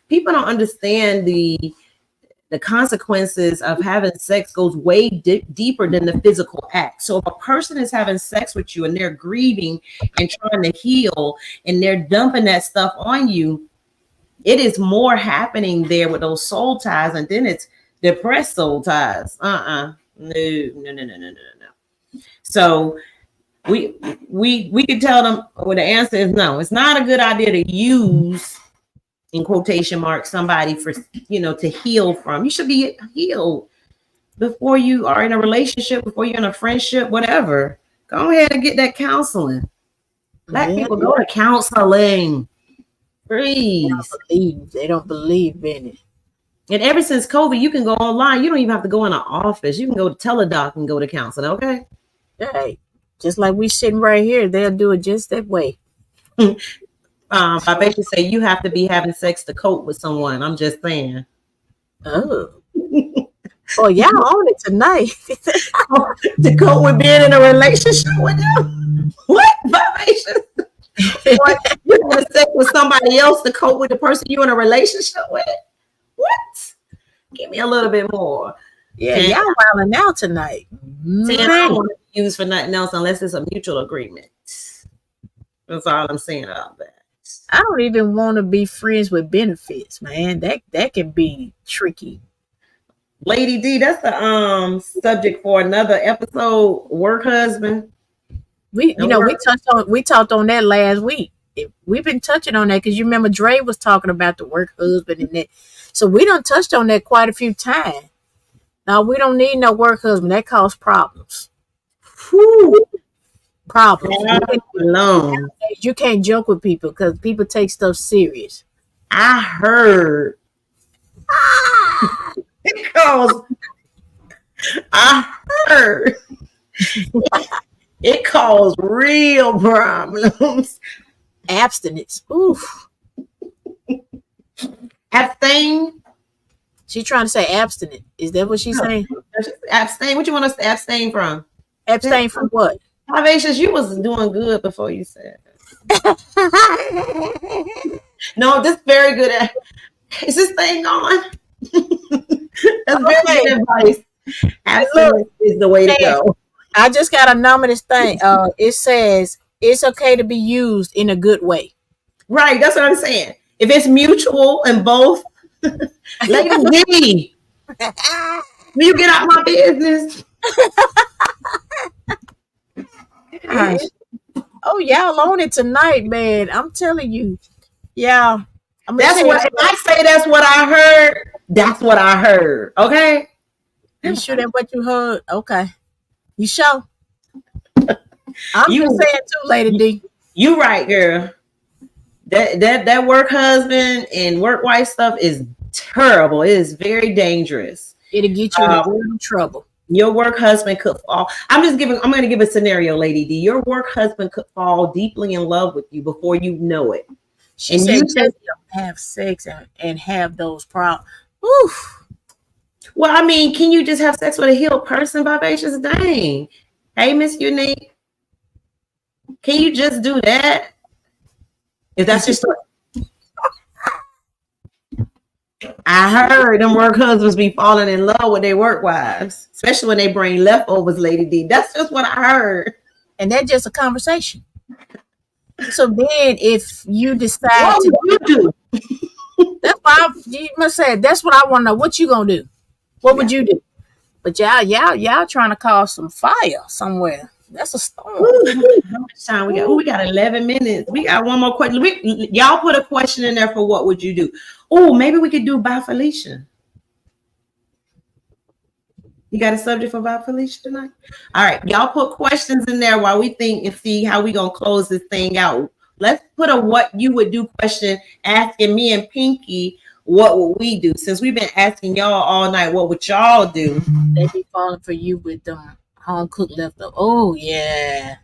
people don't understand the consequences of having sex goes way deeper than the physical act. So if a person is having sex with you and they're grieving and trying to heal and they're dumping that stuff on you, it is more happening there with those soul ties, and then it's depressed soul ties. No. So we could tell them, well, the answer is no. It's not a good idea to use, in quotation marks, somebody for, to heal from. You should be healed before you are in a relationship, before you're in a friendship, whatever. Go ahead and get that counseling. Black people go to counseling. Please. They don't believe in it. And ever since COVID, you can go online. You don't even have to go in an office. You can go to Teledoc and go to counseling, okay? Hey, just like we sitting right here, they'll do it just that way. I basically say you have to be having sex to cope with someone. I'm just saying. Oh. Oh, y'all on it tonight. To cope with being in a relationship with them? What? Vivacious? What? You want to sex with somebody else to cope with the person you're in a relationship with? What? Give me a little bit more. Yeah, y'all wilding out tonight. Saying I don't want to be used for nothing else unless it's a mutual agreement. That's all I'm saying about that. I don't even want to be friends with benefits, man. That can be tricky. Lady D, that's the subject for another episode. Work husband. We talked on that last week. We've been touching on that because you remember Dre was talking about the work husband and that. So we done touched on that quite a few times. Now we don't need no work husband. That causes problems. Whew. Problems. Alone. You can't joke with people because people take stuff serious. I heard. It caused real problems. Abstinence. Oof. Abstain. She trying to say abstinent. Is that what she's saying? Abstain. What you want us to abstain from? Abstain from what? Vivacious, you was doing good before you said no, this very good. Is this thing on? That's very good advice. Abstinence is the way to go. I just got a number this thing. It says it's okay to be used in a good way. Right, that's what I'm saying. If it's mutual and both, Lady D, will you get out my business? Gosh. Oh, y'all on it tonight, man. I'm telling you. Yeah. That's what, if I say that's what I heard, that's what I heard. Okay? You sure that's what you heard? Okay. You sure? I'm just saying too, Lady D. You right, girl. That work husband and work wife stuff is terrible. It is very dangerous. It'll get you in trouble. Your work husband could fall. I'm going to give a scenario, Lady D. Your work husband could fall deeply in love with you before you know it. She said you just have sex and have those problems. Oof. Well, I mean, can you just have sex with a healed person, Vivacious? Dang. Hey, Miss Unique. Can you just do that? If that's just I heard them work husbands be falling in love with their work wives, especially when they bring leftovers, Lady D. That's just what I heard. And that's just a conversation. So then if you decide what to you do, that's why you must say that's what I want to know. What you gonna do? What would you do? But y'all trying to cause some fire somewhere. That's a storm. How much time we got? We got 11 minutes. We got one more question. Y'all put a question in there for what would you do? Oh, maybe we could do by Felicia. You got a subject for by Felicia tonight? All right, y'all put questions in there while we think and see how we gonna close this thing out. Let's put a what you would do question asking me and Pinky what would we do, since we've been asking y'all all night what would y'all do. They be falling for you with them home cooked leftovers. Oh yeah,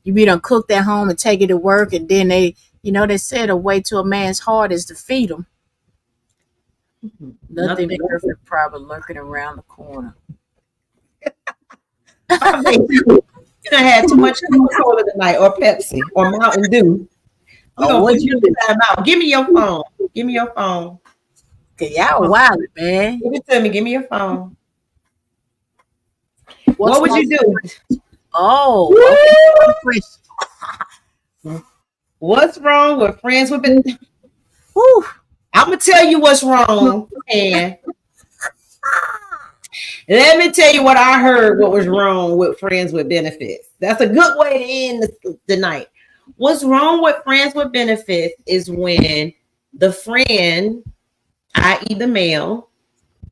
you be done cook that home and take it to work, and then they said a way to a man's heart is to feed him. Nothing perfect, probably lurking around the corner. You done had too much Coca-Cola tonight, or Pepsi, or Mountain Dew. We're gonna put you in time out. Give me your phone. Give me your phone. Okay, y'all wild, man. Give it to me. Give me your phone. What would you do? Oh, okay. What's wrong with friends with benefits? I'm gonna tell you what's wrong, and let me tell you what I heard. What was wrong with friends with benefits? That's a good way to end the night. What's wrong with friends with benefits is when the friend, i.e., the male,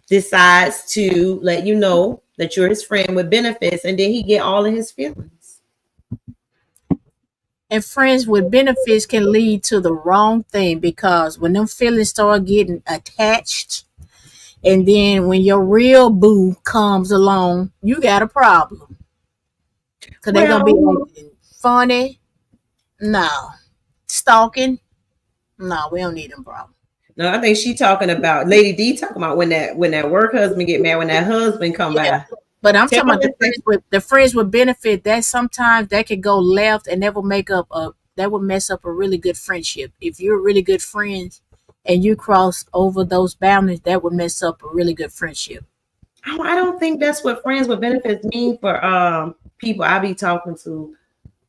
decides to let you know that you're his friend with benefits, and then he get all of his feelings. And friends with benefits can lead to the wrong thing, because when them feelings start getting attached, and then when your real boo comes along, you got a problem. Because they're going to be funny. No. Stalking. No, we don't need them problems. No, I think she talking about Lady D talking about when that work husband get mad, when that husband come by. But I'm talking about the friends with benefit. That sometimes that could go left, and that will mess up a really good friendship. If you're really good friends and you cross over those boundaries, that would mess up a really good friendship. Oh, I don't think that's what friends with benefits mean for people I be talking to.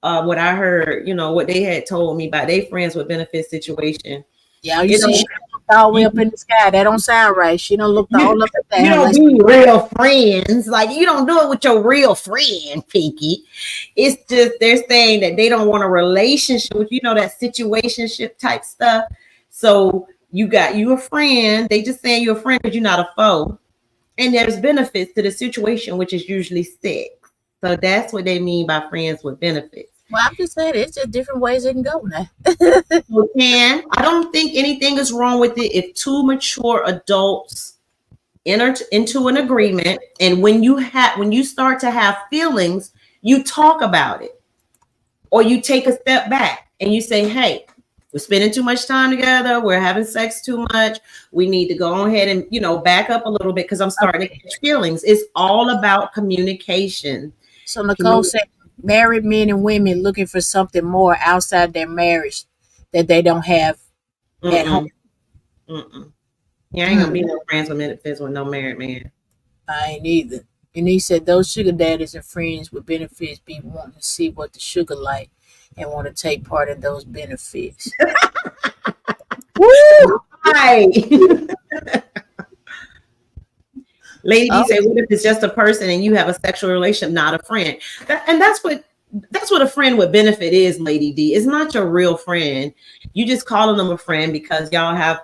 What I heard, what they had told me about their friends with benefits situation. Yeah, you see, she looked all the way up in the sky. That don't sound right. She don't look all up at that. You don't be real friends. Like, you don't do it with your real friend, Pinky. It's just they're saying that they don't want a relationship with, that situationship type stuff. So you a friend. They just saying you're a friend, but you're not a foe. And there's benefits to the situation, which is usually sex. So that's what they mean by friends with benefits. Well, I'm just saying it's just different ways it can go now. I don't think anything is wrong with it if two mature adults enter into an agreement, and when you start to have feelings, you talk about it, or you take a step back and you say, "Hey, we're spending too much time together. We're having sex too much. We need to go ahead and back up a little bit because I'm starting to catch feelings." It's all about communication. So Nicole said, married men and women looking for something more outside their marriage that they don't have at home. Yeah, I ain't gonna be no friends with benefits with no married man. I ain't either. And he said those sugar daddies and friends with benefits be wanting to see what the sugar like and want to take part in those benefits. Woo! Right. Lady D say, what if it's just a person and you have a sexual relationship, not a friend? That's what a friend with benefit is, Lady D. It's not your real friend. You just calling them a friend because y'all have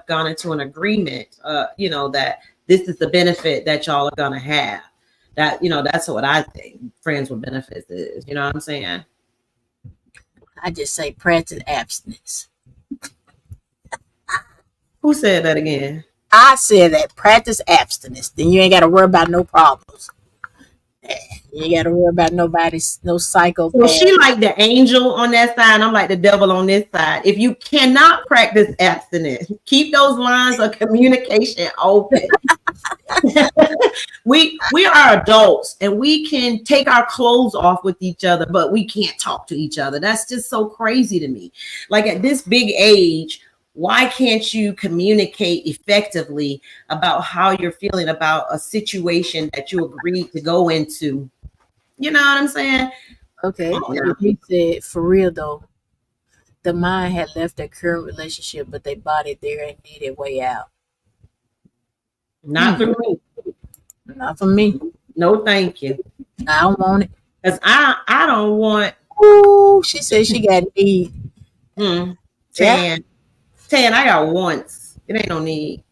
gone into an agreement, that this is the benefit that y'all are gonna have. That's what I think friends with benefits is. You know what I'm saying? I just say practice abstinence. Who said that again? I said that, practice abstinence. Then you ain't got to worry about no problems. You ain't got to worry about no psychopath. So she like the angel on that side, and I'm like the devil on this side. If you cannot practice abstinence, keep those lines of communication open. We are adults, and we can take our clothes off with each other, but we can't talk to each other. That's just so crazy to me. Like, at this big age, why can't you communicate effectively about how you're feeling about a situation that you agreed to go into? You know what I'm saying? Okay. He said, for real though, the mind had left their current relationship, but they bought it there and needed a way out. Not for me. Not for me. No, thank you. I don't want it. Cause I don't want. Ooh, she said she got need. Mm, Yeah. Tan. I got wants. It ain't no need.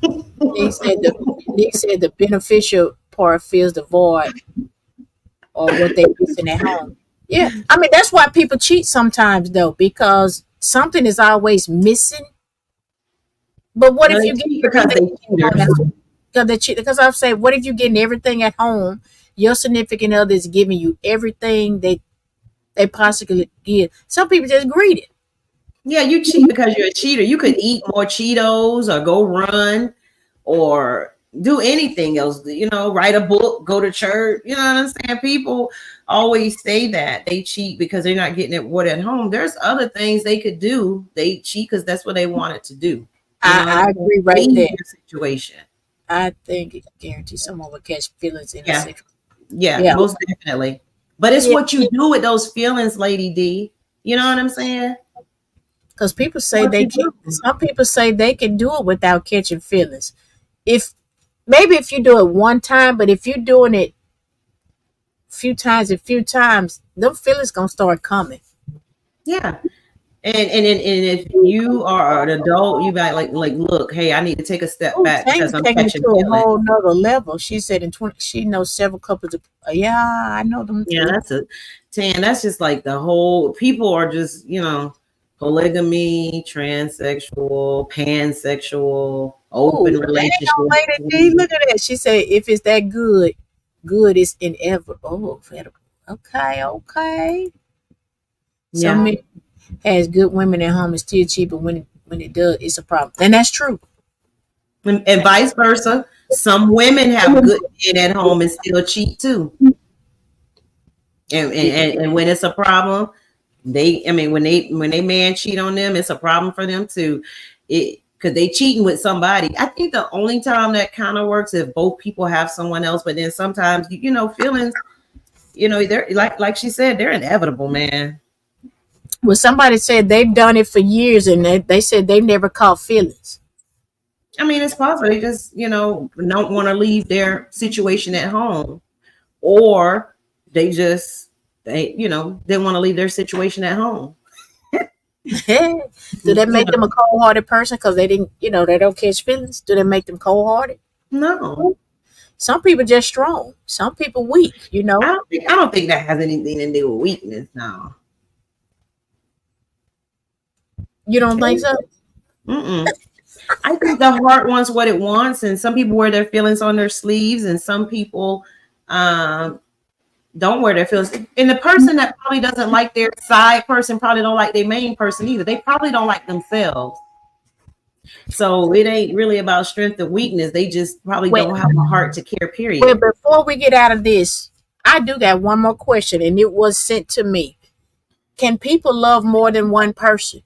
They said the beneficial part fills the void or what they missing at home. Yeah. I mean that's why people cheat sometimes though, because something is always missing. But what No, if they you get cheat because everything they cheaters. because they cheat? Because I've said, what if you getting everything at home? Your significant other is giving you everything they possibly give. Some people just greedy. Yeah, you cheat because you're a cheater. You could eat more Cheetos or go run or do anything else, write a book, go to church. You know what I'm saying? People always say that they cheat because they're not getting it what at home. There's other things they could do. They cheat because that's what they wanted to do. I agree right there. Easier situation. I think it guarantees someone will catch feelings in a Yeah. second. Yeah, Yeah. most definitely. But it's Yeah. what you do with those feelings, Lady D. You know what I'm saying? Because people say What they you can. do. Some people say they can do it without catching feelings. If maybe if you do it one time, but if you're doing it a few times, them feelings gonna start coming. Yeah. And if you are an adult, you got like look, hey, I need to take a step Oh, back Tank because is I'm taking it catching to a feelings. whole nother level. She said in 20, she knows several couples. Yeah, I know them Yeah, too. that's just like the whole people are just, polygamy, transsexual, pansexual, Oh, open dang on relationship. Lady D, look at that. She said if it's that good, good is inevitable. Oh, okay, okay. So Yeah. many has good women at home and still cheap, but when it does, it's a problem. And that's true. And vice versa. Some women have good men at home and still cheat too. And when it's a problem, when they man cheat on them, it's a problem for them too. It because they cheating with somebody. I think the only time that kind of works if both people have someone else, but then sometimes feelings, they're like she said, they're inevitable, man. Well, somebody said they've done it for years and they said they've never caught feelings. I mean, it's possible they just, don't want to leave their situation at home, or they want to leave their situation at home. Do that make them a cold hearted person because they didn't, they don't catch feelings? Do that make them cold hearted? No, Some people just strong. Some people weak, I don't think that has anything to do with weakness. No. You don't think so? Mm-mm. I think the heart wants what it wants, and some people wear their feelings on their sleeves, and some people don't wear their feelings. And the person that probably doesn't like their side person probably don't like their main person either. They probably don't like themselves. So it ain't really about strength or weakness. They just probably Well, don't have a heart to care, period. well, before we get out of this, I do got one more question, and it was sent to me. Can people love more than one person?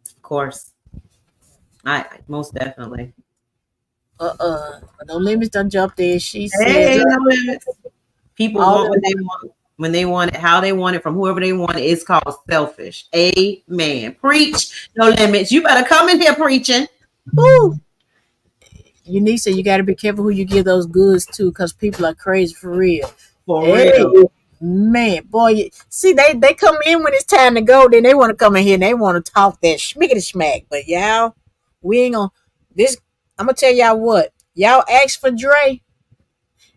Of course. I most definitely. No limits don't jump there. She said Hey, no limits. People all want what they want when they want it, how they want it, from whoever they want it. It's called selfish. Amen. Preach, no limits. You better come in here preaching. Woo. Unique said you got to be careful who you give those goods to because people are crazy for real. For Hey, real. man, boy, see they come in when it's time to go, then they want to come in here and they want to talk that schmickety smack. But y'all, we ain't gonna this. I'm gonna tell y'all what y'all asked for Dre,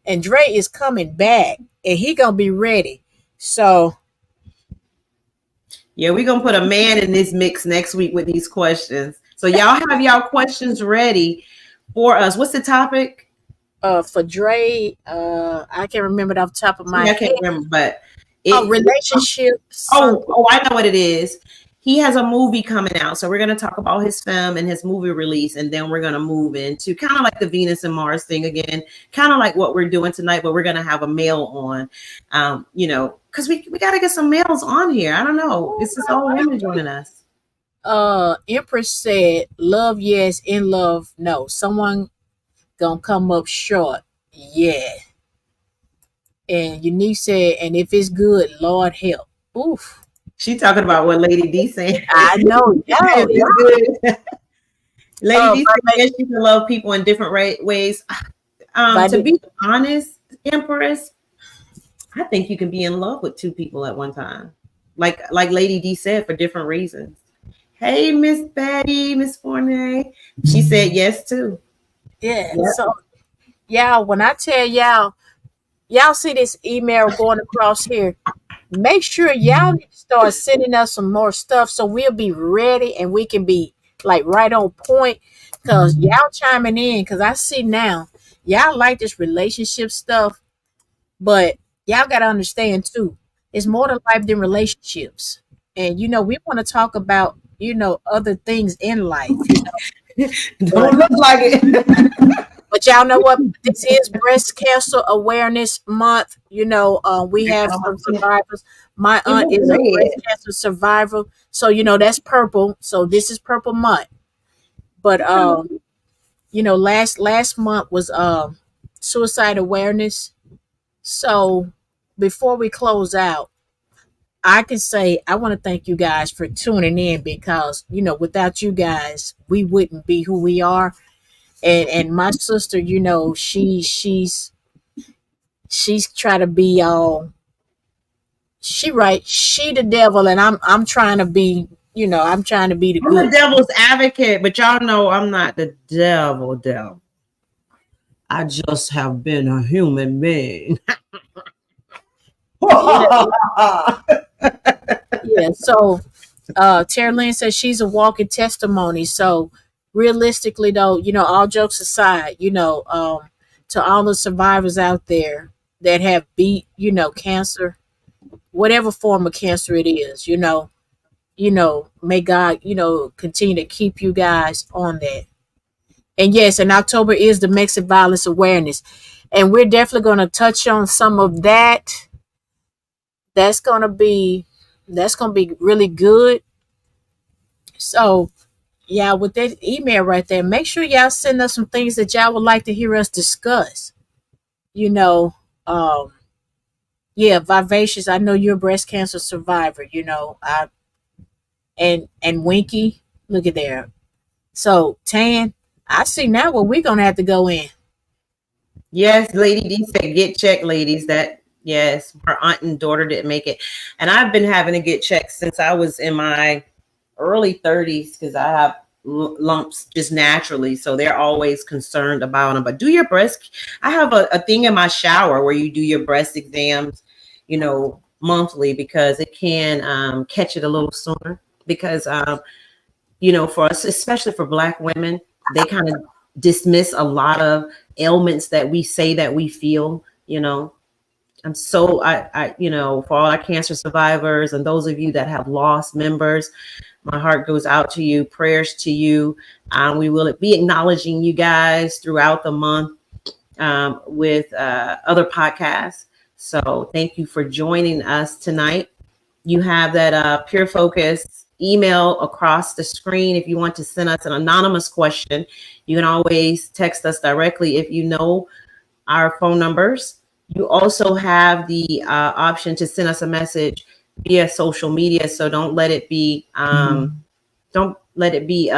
and Dre is coming back, and he gonna be ready. So Yeah, we're gonna put a man in this mix next week with these questions. So y'all have y'all questions ready for us. What's the topic? for Dre, I can't remember it off the top of my I head. can't remember, but Relationships. Oh, I know what it is. He has a movie coming out, so we're going to talk about his film and his movie release, and then we're going to move into kind of like the Venus and Mars thing again, kind of like what we're doing tonight, but we're going to have a male on, because we got to get some males on here. I don't know. It's just all women joining us. Empress said, "Love yes, in love no. Someone gonna come up short, yeah." And Unique said, "And if it's good, Lord help." Oof. She talking about what Lady D saying. I know. If it's good. Lady D said, Vibration. yes, you can love people in different ways. To be honest, Empress, I think you can be in love with two people at one time. Like Lady D said, for different reasons. Hey, Miss Betty, Miss Fournier. She said yes too. Yeah. Yep. So y'all, when I tell y'all see this email going across here, make sure y'all need to start sending us some more stuff so we'll be ready and we can be like right on point. Cause y'all chiming in, cause I see now y'all like this relationship stuff, but y'all gotta understand too, it's more to life than relationships. And we want to talk about other things in life, Don't but look like it. y'all know what? This is Breast Cancer Awareness Month. We have some survivors. My It aunt was is a breast red. cancer survivor, so that's purple. So this is Purple Month. But last month was suicide awareness. So before we close out, I can say I want to thank you guys for tuning in because without you guys, we wouldn't be who we are. And my sister, she's trying to be all she the devil, and I'm trying to be I'm trying to be the I'm the good. devil's advocate, but y'all know I'm not the devil. I just have been a human being. Yeah, yeah. So Tara Lynn says she's a walking testimony. So realistically though, all jokes aside, to all the survivors out there that have beat, cancer, whatever form of cancer it is, may God, continue to keep you guys on that. And yes, and October is domestic violence awareness. And we're definitely going to touch on some of that. That's going to be really good. So, yeah, with that email right there, make sure y'all send us some things that y'all would like to hear us discuss. You know, um, yeah, Vivacious, I know you're a breast cancer survivor, and Winky, look at there. So, Tan, I see now where we're going to have to go in. Yes, Lady D said get checked, ladies. That yes, her aunt and daughter didn't make it, and I've been having to get checked since I was in my early 30s because I have lumps just naturally, so they're always concerned about them. But do your breast. I have a thing in my shower where you do your breast exams, monthly because it can catch it a little sooner. Because for us, especially for Black women, they kind of dismiss a lot of ailments that we say that we feel. I'm so for all our cancer survivors and those of you that have lost members, my heart goes out to you. Prayers to you. We will be acknowledging you guys throughout the month with other podcasts. So thank you for joining us tonight. You have that Pure Focus email across the screen. If you want to send us an anonymous question, you can always text us directly if you know our phone numbers. You also have the option to send us a message via social media. So don't let it be a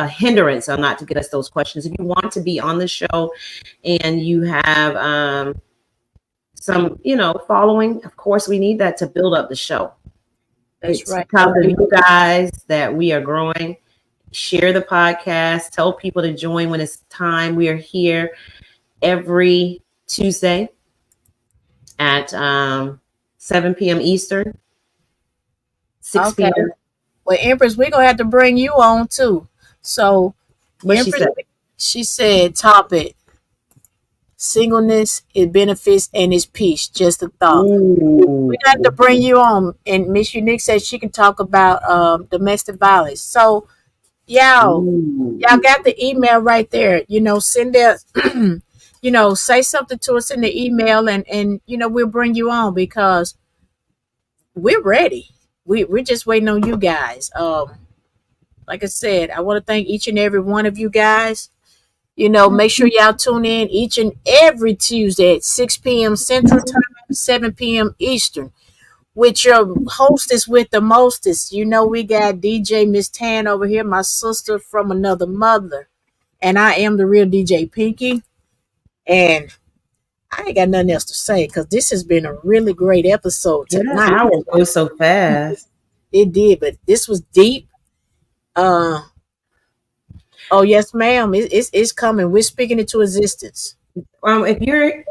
hindrance on not to get us those questions. If you want to be on the show and you have some, following, of course, we need that to build up the show. That's It's right. because of you guys that we are growing. Share the podcast. Tell people to join when it's time. We are here every Tuesday at 7 p.m. Eastern, 6 Okay. p.m. Well, Empress, we're going to have to bring you on too. So, What she Empress, said. she said, topic, singleness, it benefits and its peace. Just a thought. Ooh. We got to bring you on. And Miss Unique said she can talk about domestic violence. So, y'all Ooh. got the email right there. Send that, say something to us in the email and we'll bring you on because we're ready. We're just waiting on you guys. Like I said, I want to thank each and every one of you guys. Make sure y'all tune in each and every Tuesday at 6 p.m. Central Time, 7 p.m. Eastern. With your hostess with the mostest. We got DJ Miss Tan over here, my sister from another mother. And I am the real DJ Pinky. And I ain't got nothing else to say because this has been a really great episode Yeah, tonight. hours go so fast. It did, but this was deep. Oh yes, ma'am. It's coming. We're speaking into existence. If you're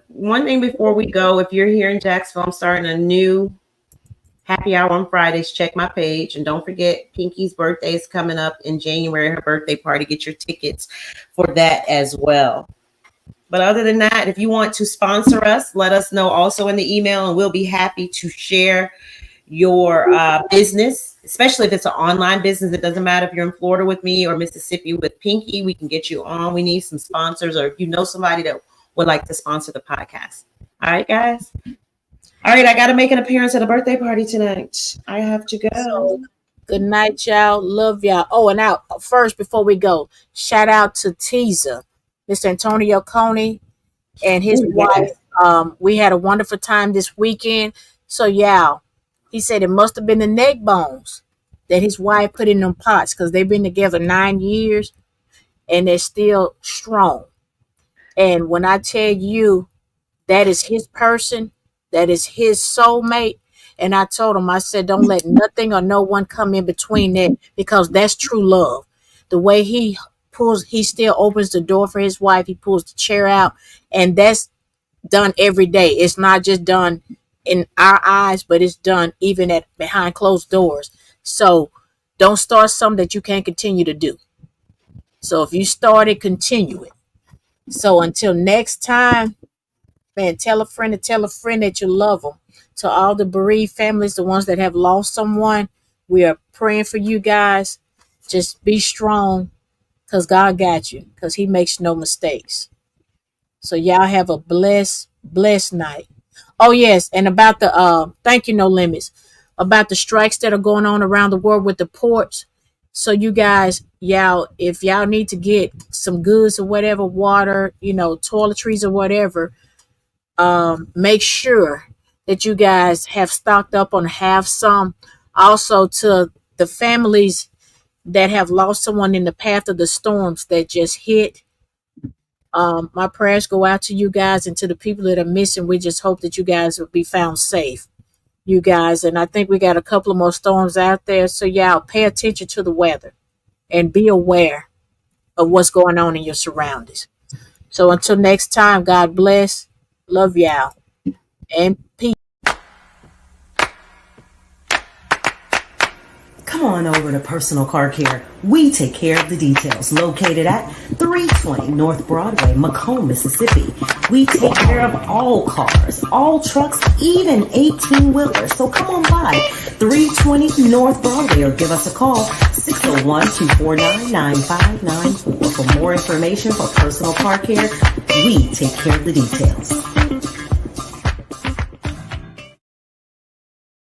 one thing before we go, if you're here in Jacksonville, I'm starting a new happy hour on Fridays. Check my page, and don't forget Pinky's birthday is coming up in January. Her birthday party. Get your tickets for that as well. But other than that, if you want to sponsor us, let us know also in the email, and we'll be happy to share your business, especially if it's an online business. It doesn't matter if you're in Florida with me or Mississippi with Pinky. We can get you on. We need some sponsors, or if you know somebody that would like to sponsor the podcast. All right, guys. All right, I got to make an appearance at a birthday party tonight. I have to go. So, good night, y'all. Love y'all. Oh, and now first, before we go, shout out to Teaser, Mr. Antonio Coney, and his wife. We had a wonderful time this weekend. So, y'all, he said it must have been the neck bones that his wife put in them pots because they've been together 9 years and they're still strong. And when I tell you that is his person, that is his soulmate, and I told him, I said, don't let nothing or no one come in between that because that's true love. The way he still opens the door for his wife. He pulls the chair out, and that's done every day. It's not just done in our eyes, but it's done even at behind closed doors. So don't start something that you can't continue to do. So if you start it, continue it. So until next time, man, tell a friend that you love them. To all the bereaved families, the ones that have lost someone, we are praying for you guys. Just be strong because God got you because he makes no mistakes. So y'all have a blessed night. Oh, yes. And about the, thank you, No Limits, about the strikes that are going on around the world with the ports. So you guys, if y'all need to get some goods or whatever, water, toiletries or whatever, make sure that you guys have stocked up on have some. Also to the families that have lost someone in the path of the storms that just hit. My prayers go out to you guys and to the people that are missing. We just hope that you guys will be found safe, you guys. And I think we got a couple of more storms out there. So y'all pay attention to the weather and be aware of what's going on in your surroundings. So until next time, God bless. Love y'all. And peace. Come on over to Personal Car Care. We take care of the details. Located at 320 North Broadway, Macomb, Mississippi. We take care of all cars, all trucks, even 18-wheelers. So come on by 320 North Broadway or give us a call 601-249-9594. For more information for Personal Car Care, we take care of the details.